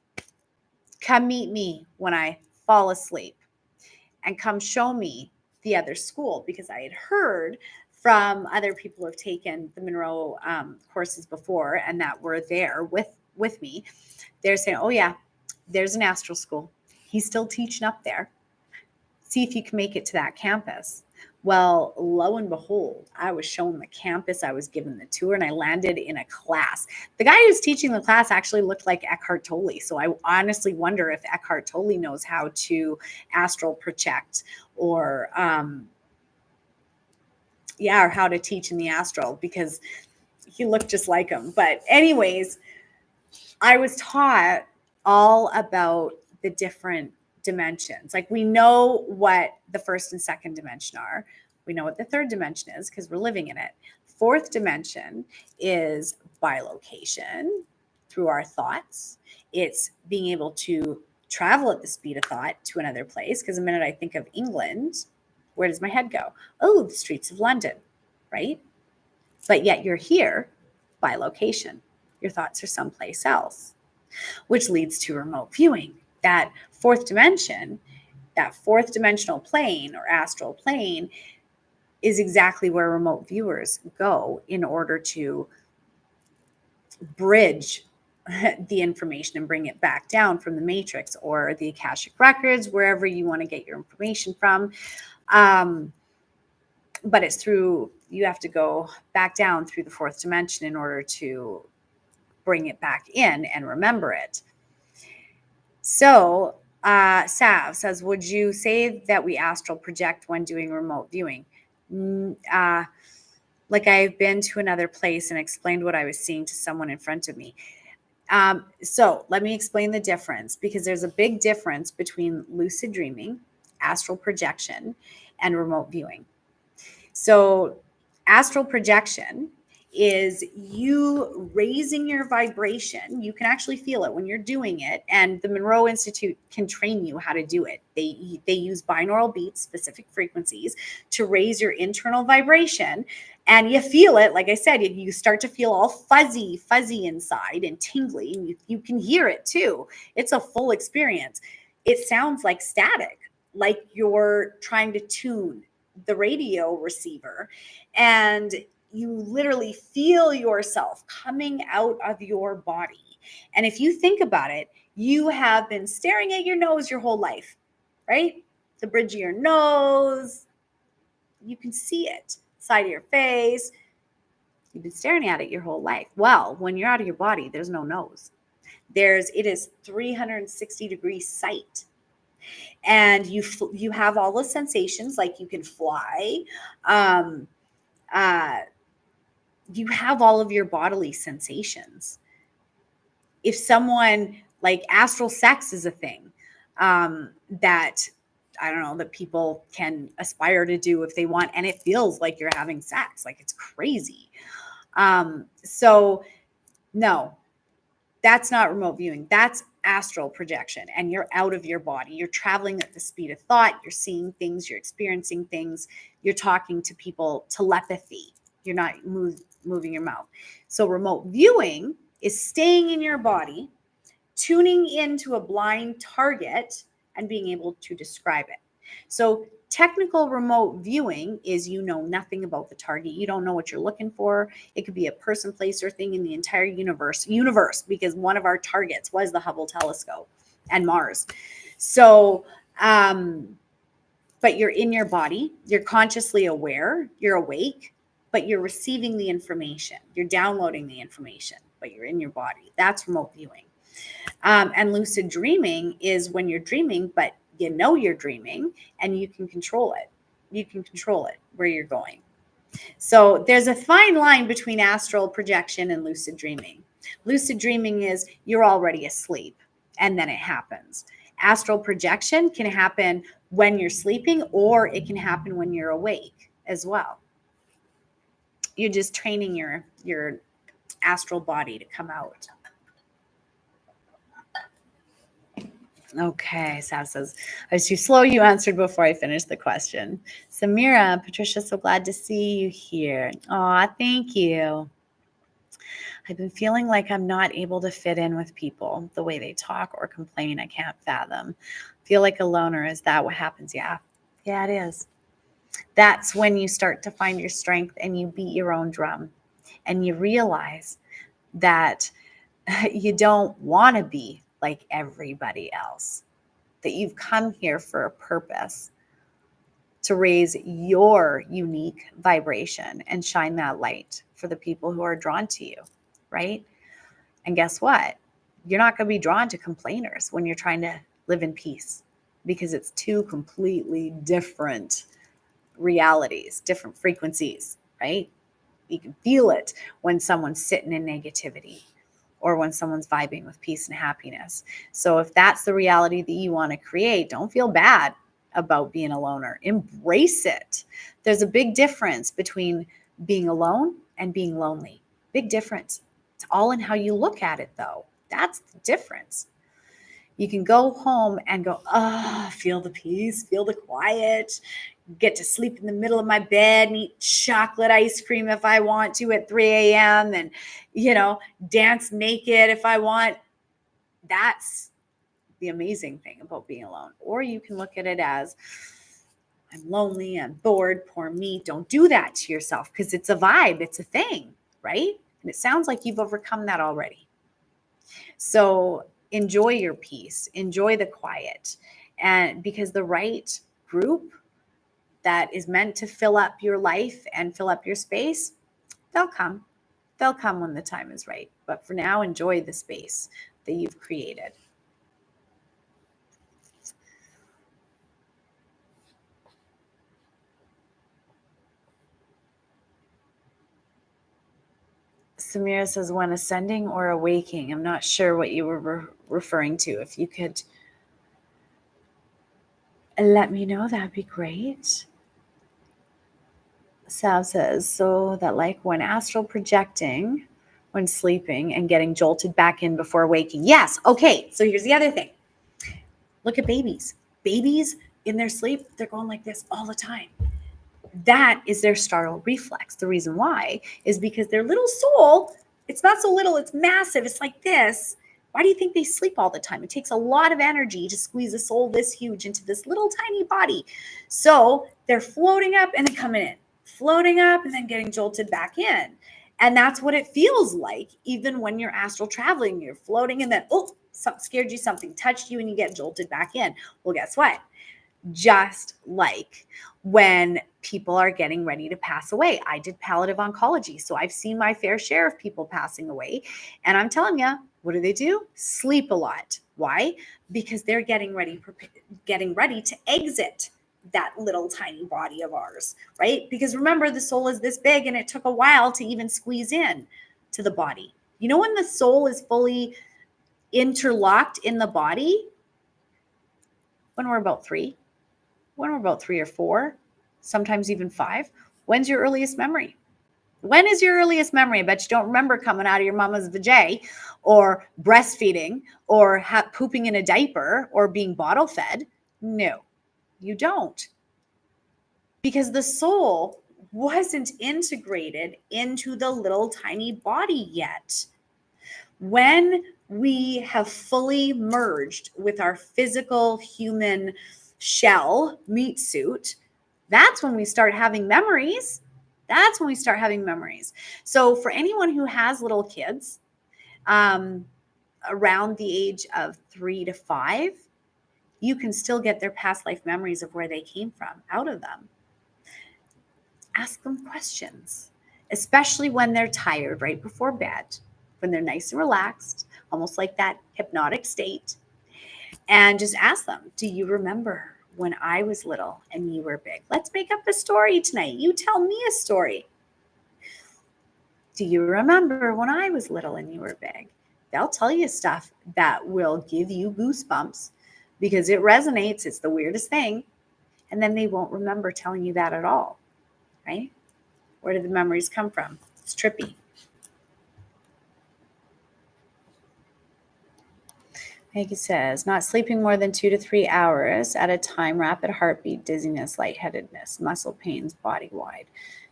Come meet me when I fall asleep. and come show me the other school, because I had heard from other people who have taken the Monroe courses before and that were there with me. They're saying, oh yeah, there's an astral school. He's still teaching up there. See if you can make it to that campus. Well, lo and behold, I was shown the campus, I was given the tour, and I landed in a class. The guy who's teaching the class actually looked like Eckhart Tolle. So I honestly wonder if Eckhart Tolle knows how to astral project or or how to teach in the astral, because he looked just like him. But anyways, I was taught all about the different dimensions. Like, we know what the first and second dimension are. We know what the third dimension is because we're living in it. Fourth dimension is bilocation through our thoughts. It's being able to travel at the speed of thought to another place, because the minute I think of England, where does my head go? Oh, the streets of London, right? But yet you're here by location. Your thoughts are someplace else, which leads to remote viewing. That fourth dimension, that fourth dimensional plane or astral plane, is exactly where remote viewers go in order to bridge the information and bring it back down from the matrix or the Akashic records, wherever you want to get your information from. But it's through, you have to go back down through the fourth dimension in order to bring it back in and remember it. So Sav says, would you say that we astral project when doing remote viewing? Like, I've been to another place and explained what I was seeing to someone in front of me. So let me explain the difference, because there's a big difference between lucid dreaming, astral projection, and remote viewing. So astral projection is you raising your vibration. You can actually feel it when you're doing it. And the Monroe Institute can train you how to do it. They use binaural beats, specific frequencies, to raise your internal vibration. And you feel it. Like I said, you start to feel all fuzzy inside and tingly. And you can hear it too. It's a full experience. It sounds like static, like you're trying to tune the radio receiver, and you literally feel yourself coming out of your body. And if you think about it, you have been staring at your nose your whole life, right? The bridge of your nose, you can see it, side of your face. You've been staring at it your whole life. Well, when you're out of your body, there's no nose. It is 360-degree sight. And you have all the sensations, like you can fly. You have all of your bodily sensations. If someone, like, astral sex is a thing that, I don't know, that people can aspire to do if they want, and it feels like you're having sex, like it's crazy. So no, that's not remote viewing. That's astral projection, and you're out of your body. You're traveling at the speed of thought. You're seeing things. You're experiencing things. You're talking to people, telepathy. You're not moving your mouth. So remote viewing is staying in your body, tuning into a blind target, and being able to describe it. So technical remote viewing is you know nothing about the target. You don't know what you're looking for. It could be a person, place, or thing in the entire universe, because one of our targets was the Hubble telescope and Mars. So, but you're in your body. You're consciously aware. You're awake, but you're receiving the information. You're downloading the information, but you're in your body. That's remote viewing. And lucid dreaming is when you're dreaming, but you know you're dreaming and you can control it. You can control it where you're going. So there's a fine line between astral projection and lucid dreaming. Lucid dreaming is you're already asleep and then it happens. Astral projection can happen when you're sleeping, or it can happen when you're awake as well. You're just training your astral body to come out. Okay, Sav says, I was too slow. You answered before I finished the question. Samira, Patricia, so glad to see you here. Aw, thank you. I've been feeling like I'm not able to fit in with people. The way they talk or complain, I can't fathom. Feel like a loner. Is that what happens? Yeah. Yeah, it is. That's when you start to find your strength and you beat your own drum and you realize that you don't want to be like everybody else, that you've come here for a purpose to raise your unique vibration and shine that light for the people who are drawn to you, right? And guess what? You're not going to be drawn to complainers when you're trying to live in peace, because it's two completely different realities, different frequencies, right? You can feel it when someone's sitting in negativity or when someone's vibing with peace and happiness. So if that's the reality that you want to create, don't feel bad about being a loner. Embrace it. There's a big difference between being alone and being lonely. Big difference. It's all in how you look at it, though. That's the difference. You can go home and go, feel the peace, feel the quiet, get to sleep in the middle of my bed and eat chocolate ice cream if I want to at 3 a.m. and, dance naked if I want. That's the amazing thing about being alone. Or you can look at it as, I'm lonely, I'm bored, poor me. Don't do that to yourself, because it's a vibe, it's a thing, right? And it sounds like you've overcome that already. So enjoy your peace, enjoy the quiet. And because the right group that is meant to fill up your life and fill up your space, they'll come. They'll come when the time is right. But for now, enjoy the space that you've created. Samira says, when ascending or awaking. I'm not sure what you were referring to. If you could let me know, that'd be great. Sav says, so that like when astral projecting, when sleeping and getting jolted back in before waking. Yes. Okay. So here's the other thing. Look at babies. Babies in their sleep, they're going like this all the time. That is their startle reflex. The reason why is because their little soul, it's not so little, it's massive. It's like this. Why do you think they sleep all the time? It takes a lot of energy to squeeze a soul this huge into this little tiny body. So they're floating up and then coming in, floating up and then getting jolted back in. And that's what it feels like. Even when you're astral traveling, you're floating and then, something scared you, something touched you, and you get jolted back in. Well, guess what? Just like when people are getting ready to pass away. I did palliative oncology, so I've seen my fair share of people passing away. And I'm telling you, what do? Sleep a lot. Why? Because they're getting ready to exit that little tiny body of ours, right? Because remember, the soul is this big and it took a while to even squeeze in to the body. You know, when the soul is fully interlocked in the body, when we're about 3 or 4, sometimes even 5. When's your earliest memory? When is your earliest memory? I bet you don't remember coming out of your mama's vajay or breastfeeding or pooping in a diaper or being bottle fed. No, you don't. Because the soul wasn't integrated into the little tiny body yet. When we have fully merged with our physical human shell meat suit, that's when we start having memories. So for anyone who has little kids around the age of 3 to 5, you can still get their past life memories of where they came from out of them. Ask them questions, especially when they're tired right before bed, when they're nice and relaxed, almost like that hypnotic state. And just ask them, do you remember when I was little and you were big? Let's make up a story tonight. You tell me a story. Do you remember when I was little and you were big? They'll tell you stuff that will give you goosebumps because it resonates. It's the weirdest thing. And then they won't remember telling you that at all, right? Where did the memories come from? It's trippy. Maggie says, not sleeping more than 2 to 3 hours at a time, rapid heartbeat, dizziness, lightheadedness, muscle pains, body wide,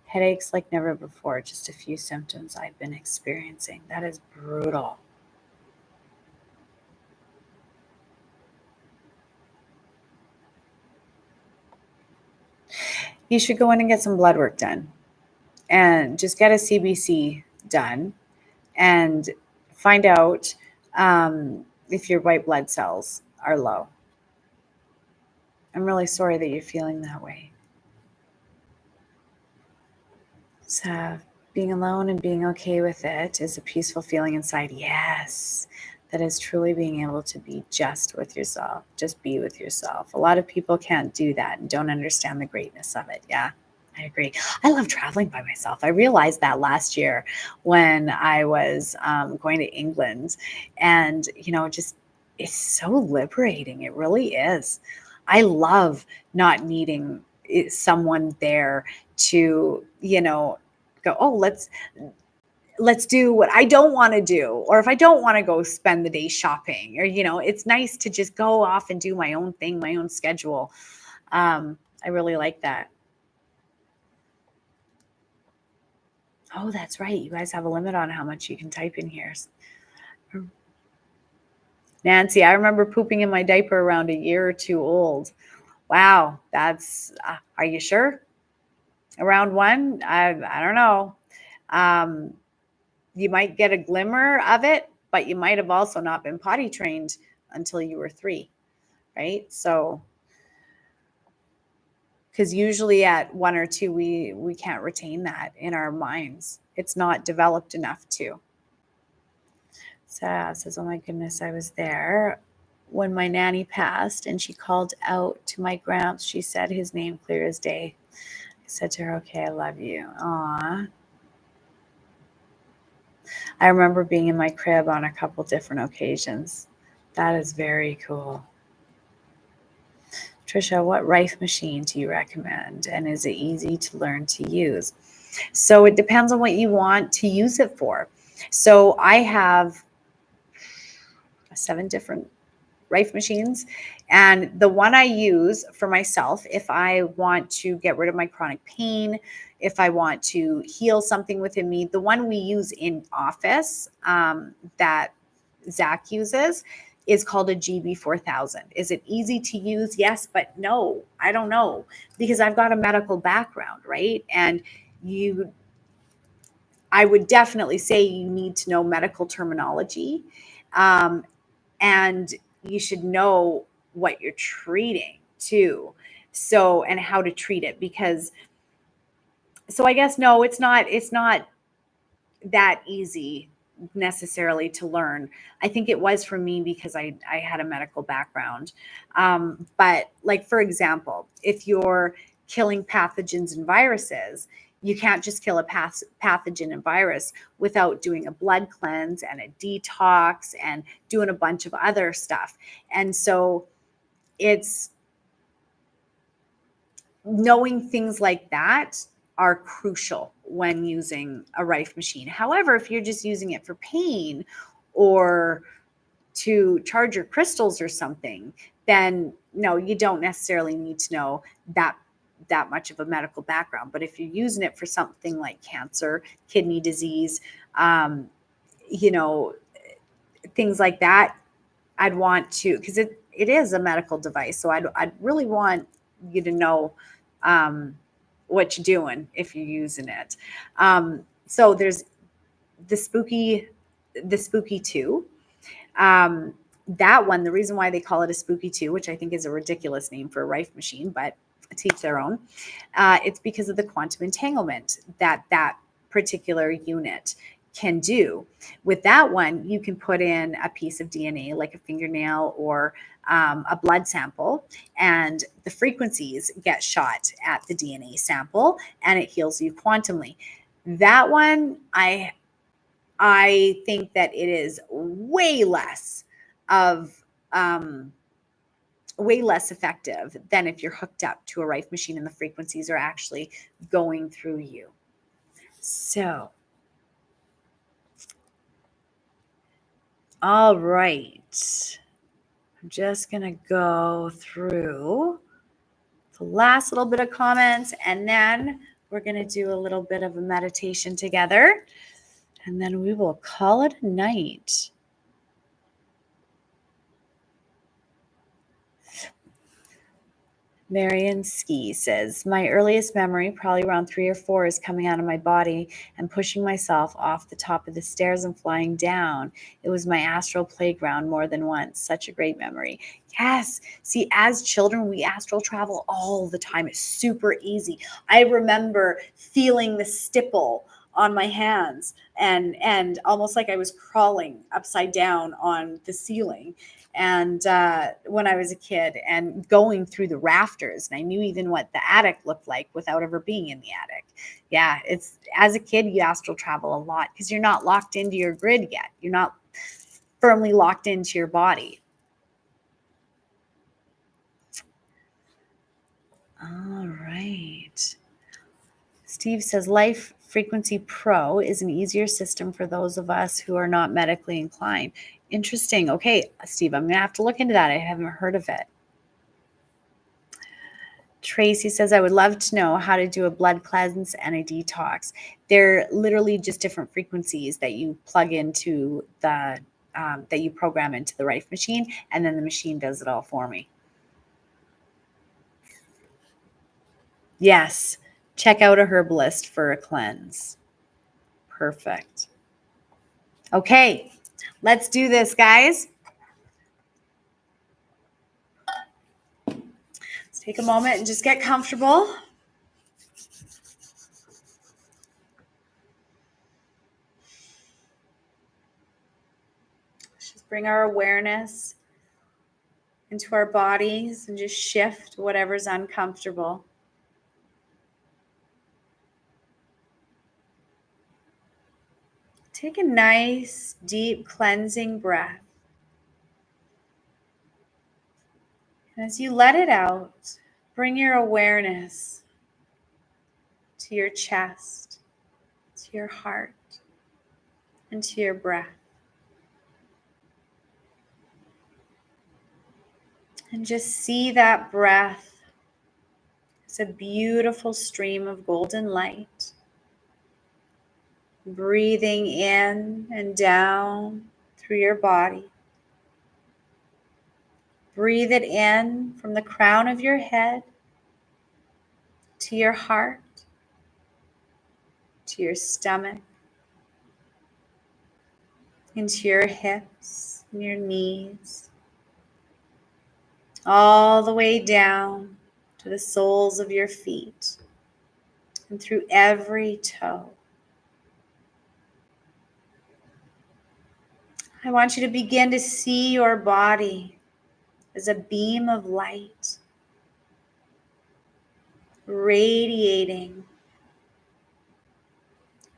headaches like never before, just a few symptoms I've been experiencing. That is brutal. you should go in and get some blood work done and just get a CBC done and find out if your white blood cells are low. I'm really sorry that you're feeling that way. So being alone and being okay with it is a peaceful feeling inside. Yes, that is truly being able to be just with yourself, just be with yourself. A lot of people can't do that and don't understand the greatness of it. Yeah, I agree. I love traveling by myself. I realized that last year when I was going to England, and just it's so liberating. It really is. I love not needing someone there to go, oh, let's do what I don't want to do, or if I don't want to go spend the day shopping, or it's nice to just go off and do my own thing, my own schedule. I really like that. Oh, that's right, you guys have a limit on how much you can type in here. Nancy, I remember pooping in my diaper around a year or two old. Wow, that's are you sure? Around one? I don't know. You might get a glimmer of it, but you might have also not been potty trained until you were 3, right? So, because usually at 1 or 2, we can't retain that in our minds. It's not developed enough to. So says, oh my goodness, I was there when my nanny passed, and she called out to my gramps. She said his name clear as day. I said to her, okay, I love you. Aw. I remember being in my crib on a couple different occasions. That is very cool. Trisha, what rife machine do you recommend? And is it easy to learn to use? So it depends on what you want to use it for. So I have 7 different rife machines. And the one I use for myself, if I want to get rid of my chronic pain, if I want to heal something within me, the one we use in office that Zach uses is called a GB4000. Is it easy to use? Yes, but no, I don't know, because I've got a medical background, right? And I would definitely say you need to know medical terminology. And you should know what you're treating too. So, and how to treat it, because I guess no, it's not that easy necessarily to learn. I think it was for me because I had a medical background. But like, for example, if you're killing pathogens and viruses, you can't just kill a pathogen and virus without doing a blood cleanse and a detox and doing a bunch of other stuff. And so it's knowing things like that are crucial when using a rife machine. However, if you're just using it for pain or to charge your crystals or something, then no, you don't necessarily need to know that much of a medical background. But if you're using it for something like cancer, kidney disease, you know, things like that, I'd want to, because it is a medical device. So I'd really want you to know what you're doing if you're using it. So there's the spooky 2. That one, the reason why they call it a spooky 2, which I think is a ridiculous name for a rife machine, but to each their own, it's because of the quantum entanglement that particular unit can do. With that one, you can put in a piece of DNA, like a fingernail or a blood sample, and the frequencies get shot at the DNA sample, and it heals you quantumly. That one, I think that it is way less effective than if you're hooked up to a rife machine and the frequencies are actually going through you. So, all right. I'm just going to go through the last little bit of comments, and then we're going to do a little bit of a meditation together, and then we will call it a night. Marion Ski says, my earliest memory, probably around 3 or 4, is coming out of my body and pushing myself off the top of the stairs and flying down. It was my astral playground more than once. Such a great memory. Yes. See, as children, we astral travel all the time. It's super easy. I remember feeling the stipple on my hands and almost like I was crawling upside down on the ceiling. And when I was a kid, and going through the rafters, and I knew even what the attic looked like without ever being in the attic. Yeah, it's, as a kid, you astral travel a lot because you're not locked into your grid yet. You're not firmly locked into your body. All right. Steve says Life Frequency Pro is an easier system for those of us who are not medically inclined. Interesting. Okay, Steve, I'm going to have to look into that. I haven't heard of it. Tracy says, I would love to know how to do a blood cleanse and a detox. They're literally just different frequencies that you plug into the, that you program into the Rife machine, and then the machine does it all for me. Yes. Check out a herbalist for a cleanse. Perfect. Okay, let's do this, guys. Let's take a moment and just get comfortable. Let's just bring our awareness into our bodies and just shift whatever's uncomfortable. Take a nice, deep, cleansing breath. And as you let it out, bring your awareness to your chest, to your heart, and to your breath. And just see that breath as a beautiful stream of golden light, breathing in and down through your body. Breathe it in from the crown of your head to your heart, to your stomach, into your hips and your knees, all the way down to the soles of your feet and through every toe. I want you to begin to see your body as a beam of light, radiating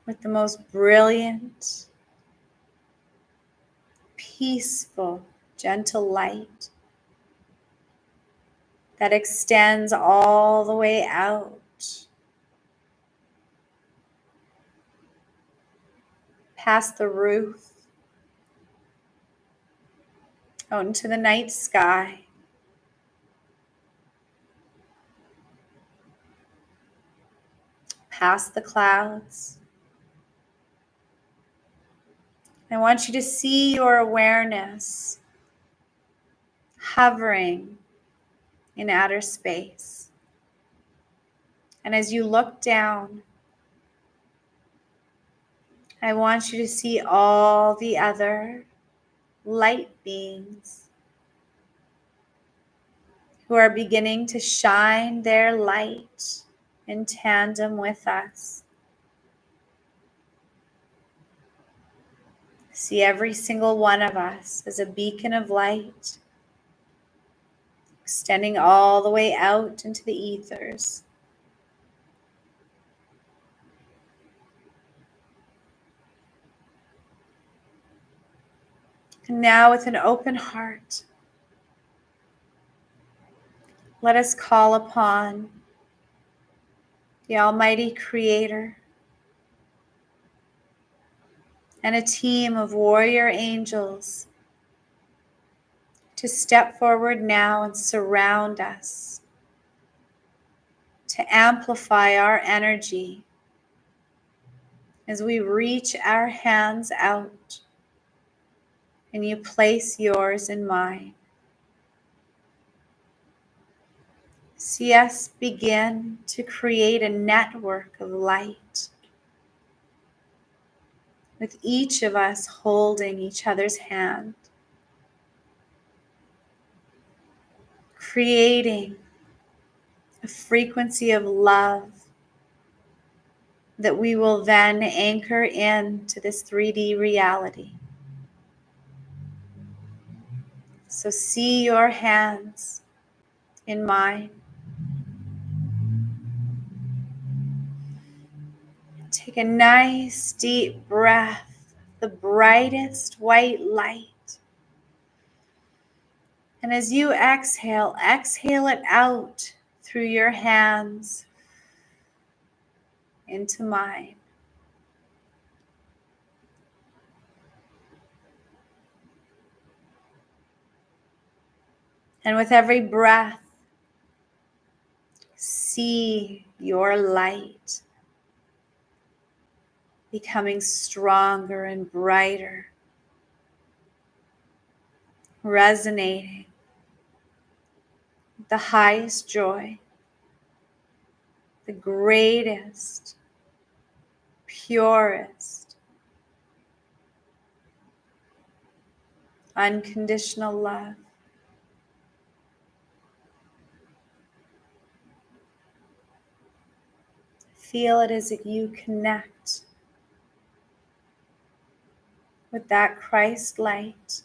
with the most brilliant, peaceful, gentle light that extends all the way out, past the roof, out into the night sky, past the clouds. I want you to see your awareness hovering in outer space. And as you look down, I want you to see all the other light beings who are beginning to shine their light in tandem with us. See every single one of us as a beacon of light, extending all the way out into the ethers. And now, with an open heart, let us call upon the Almighty Creator and a team of warrior angels to step forward now and surround us, to amplify our energy as we reach our hands out and you place yours in mine. See us begin to create a network of light, with each of us holding each other's hand, creating a frequency of love that we will then anchor into this 3D reality. So see your hands in mine. Take a nice deep breath, the brightest white light. And as you exhale, exhale it out through your hands into mine. And with every breath, see your light becoming stronger and brighter, resonating with the highest joy, the greatest, purest, unconditional love. Feel it as you connect with that Christ light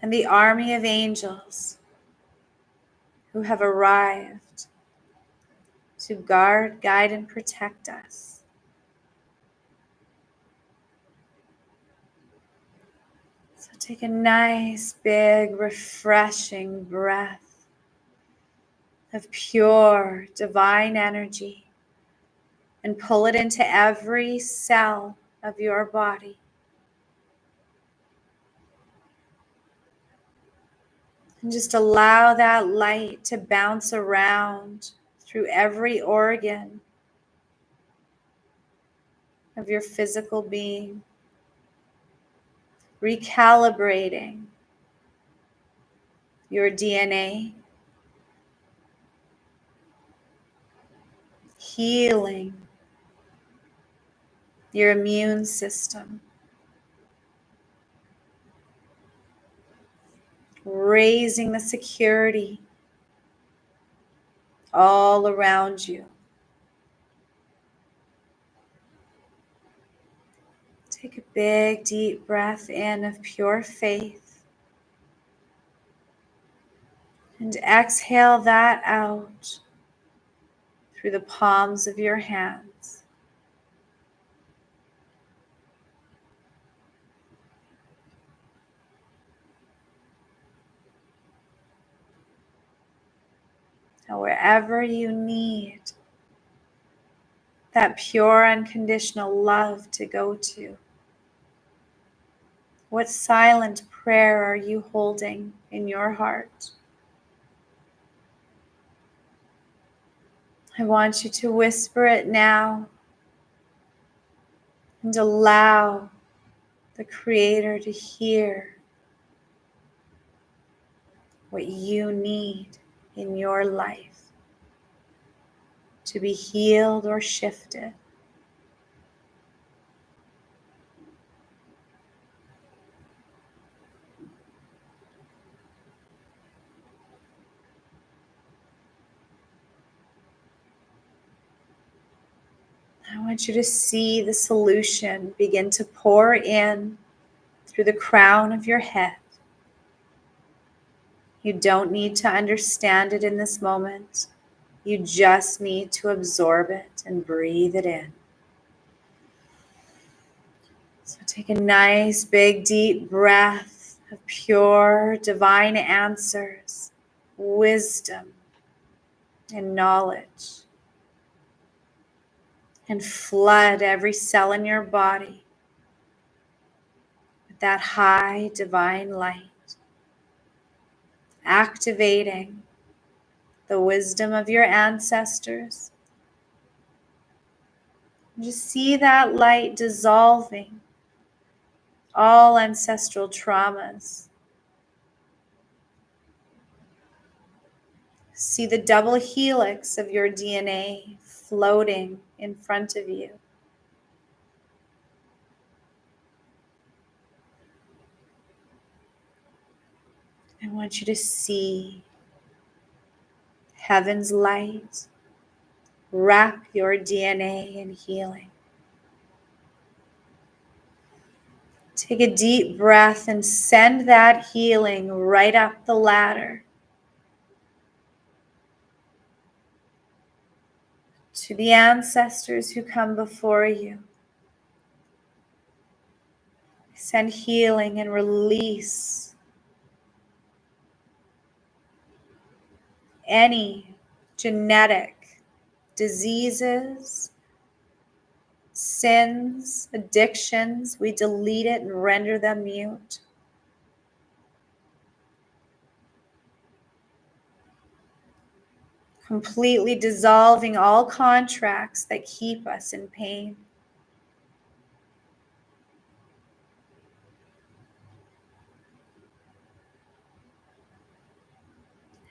and the army of angels who have arrived to guard, guide, and protect us. So take a nice, big, refreshing breath of pure, divine energy and pull it into every cell of your body. And just allow that light to bounce around through every organ of your physical being, recalibrating your DNA, healing your immune system, raising the security all around you. Take a big, deep breath in of pure faith and exhale that out through the palms of your hands. Now, wherever you need that pure, unconditional love to go to, what silent prayer are you holding in your heart? I want you to whisper it now and allow the Creator to hear what you need in your life to be healed or shifted. I want you to see the solution begin to pour in through the crown of your head. You don't need to understand it in this moment. You just need to absorb it and breathe it in. So take a nice, big, deep breath of pure, divine answers, wisdom, and knowledge. And flood every cell in your body with that high, divine light, activating the wisdom of your ancestors. Just see that light dissolving all ancestral traumas, See the double helix of your DNA floating in front of you. I want you to see heaven's light wrap your DNA in healing. Take a deep breath and send that healing right up the ladder to the ancestors who come before you. Send healing and release any genetic diseases, sins, addictions. We delete it and render them mute. Completely dissolving all contracts that keep us in pain.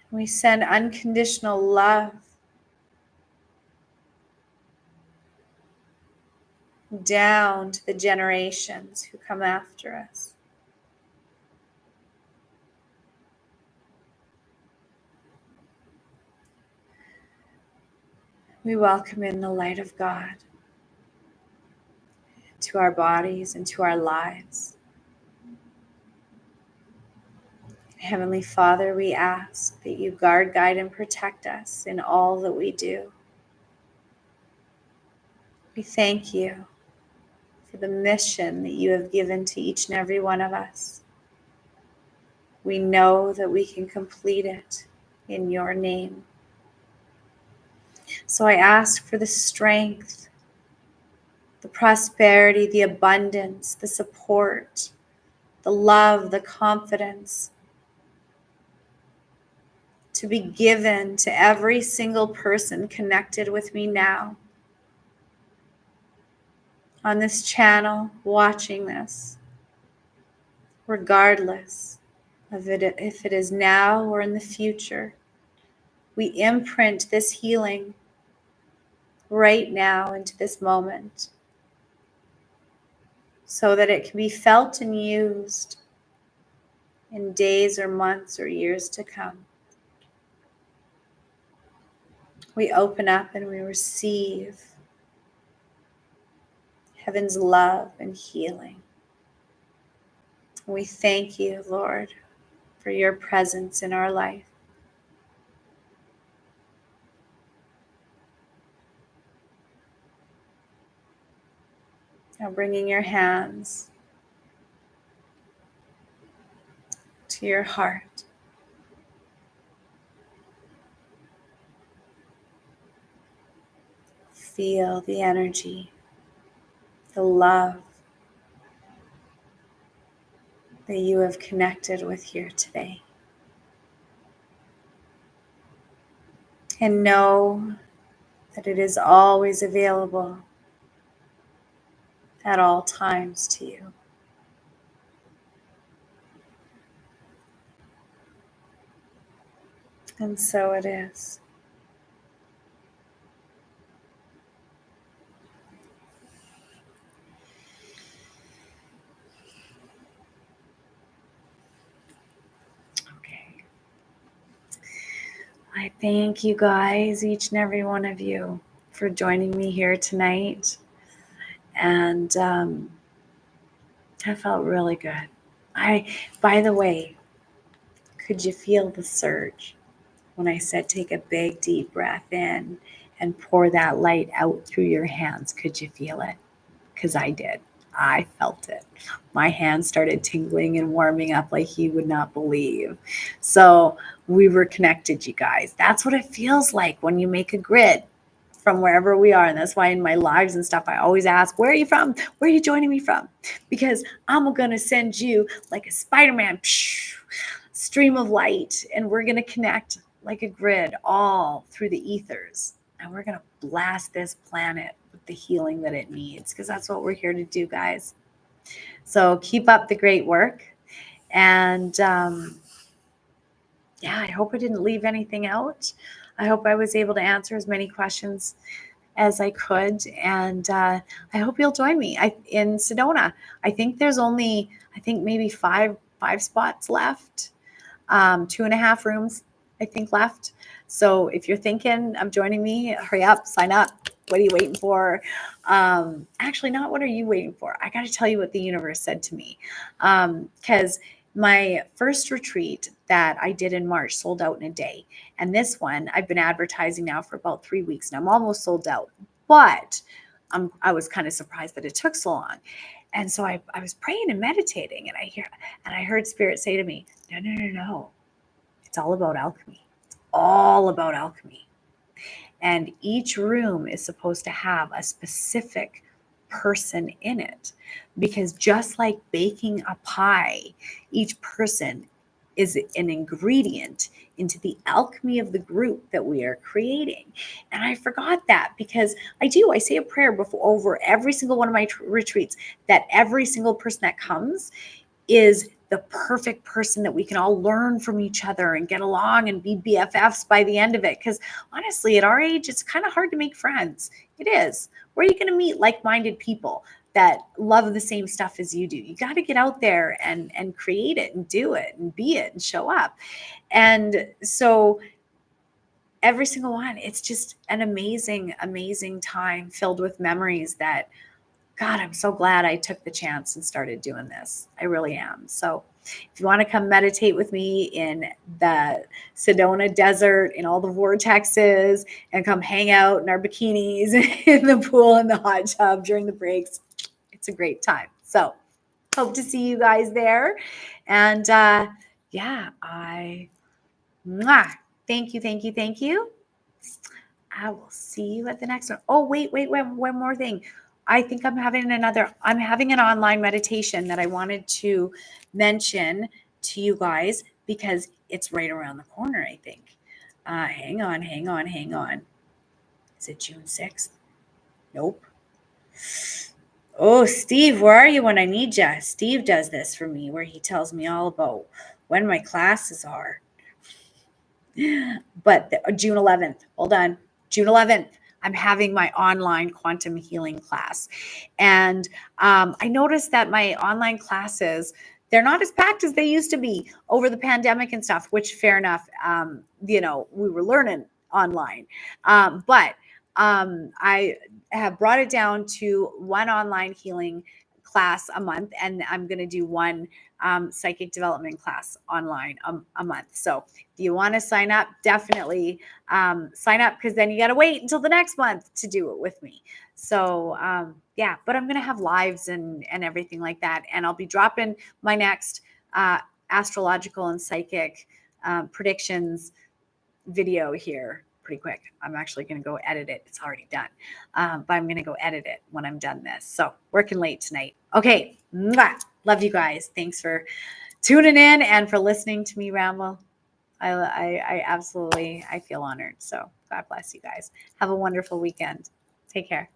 We send unconditional love down to the generations who come after us. We welcome in the light of God to our bodies and to our lives. Heavenly Father, we ask that you guard, guide, and protect us in all that we do. We thank you for the mission that you have given to each and every one of us. We know that we can complete it in your name. So I ask for the strength, the prosperity, the abundance, the support, the love, the confidence to be given to every single person connected with me now on this channel, watching this, regardless of it, if it is now or in the future. We imprint this healing right now into this moment so that it can be felt and used in days or months or years to come. We open up and we receive heaven's love and healing. We thank you, Lord, for your presence in our life. Now bringing your hands to your heart. Feel the energy, the love that you have connected with here today. And know that it is always available at all times to you. And so it is. Okay. I thank you guys, each and every one of you, for joining me here tonight. And I felt really good. By the way, could you feel the surge when I said take a big deep breath in and pour that light out through your hands? Could you feel it? Because I did. I felt it. My hands started tingling and warming up like you would not believe. So we were connected, you guys. That's what it feels like when you make a grid from wherever we are. And that's why in my lives and stuff, I always ask, where are you from? Where are you joining me from? Because I'm going to send you like a Spider-Man stream of light, and we're going to connect like a grid all through the ethers. And we're going to blast this planet with the healing that it needs, because that's what we're here to do, guys. So keep up the great work. And yeah, I hope I didn't leave anything out. I hope I was able to answer as many questions as I could. And I hope you'll join me in Sedona. I think there's only, I think maybe five spots left, 2.5 rooms, I think, left. So if you're thinking of joining me, hurry up, sign up. What are you waiting for? Actually, not what are you waiting for? I got to tell you what the universe said to me. Because my first retreat that I did in March sold out in a day. And this one I've been advertising now for about 3 weeks, and I'm almost sold out. But I was kind of surprised that it took so long. And so I was praying and meditating, and I heard Spirit say to me, no. It's all about alchemy. It's all about alchemy. And each room is supposed to have a specific person in it, because just like baking a pie, each person is an ingredient into the alchemy of the group that we are creating. And I forgot that, because I say a prayer before over every single one of my retreats, that every single person that comes is the perfect person that we can all learn from each other and get along and be BFFs by the end of it. Because honestly, at our age, it's kind of hard to make friends. It is. Where are you going to meet like-minded people that love the same stuff as you do? You got to get out there and create it and do it and be it and show up. And so every single one, it's just an amazing, amazing time filled with memories that, God, I'm so glad I took the chance and started doing this. I really am. So if you want to come meditate with me in the Sedona desert, in all the vortexes, and come hang out in our bikinis in the pool and the hot tub during the breaks, it's a great time. So hope to see you guys there. And yeah, thank you. I will see you at the next one. Oh, wait, one more thing. I think I'm having an online meditation that I wanted to mention to you guys, because it's right around the corner, I think. Hang on. Is it June 6th? Nope. Oh, Steve, where are you when I need you? Steve does this for me, where he tells me all about when my classes are. But June 11th, hold on. June 11th, I'm having my online quantum healing class. And I noticed that my online classes, they're not as packed as they used to be over the pandemic and stuff, which fair enough. We were learning online. But I have brought it down to one online healing class a month, and I'm going to do one psychic development class online a month. So if you want to sign up, definitely sign up, because then you got to wait until the next month to do it with me. So yeah, but I'm going to have lives and everything like that. And I'll be dropping my next astrological and psychic predictions video here pretty quick. I'm actually going to go edit it. It's already done. But I'm going to go edit it when I'm done this. So working late tonight. Okay. Mwah. Love you guys. Thanks for tuning in and for listening to me ramble. I absolutely, I feel honored. So God bless you guys. Have a wonderful weekend. Take care.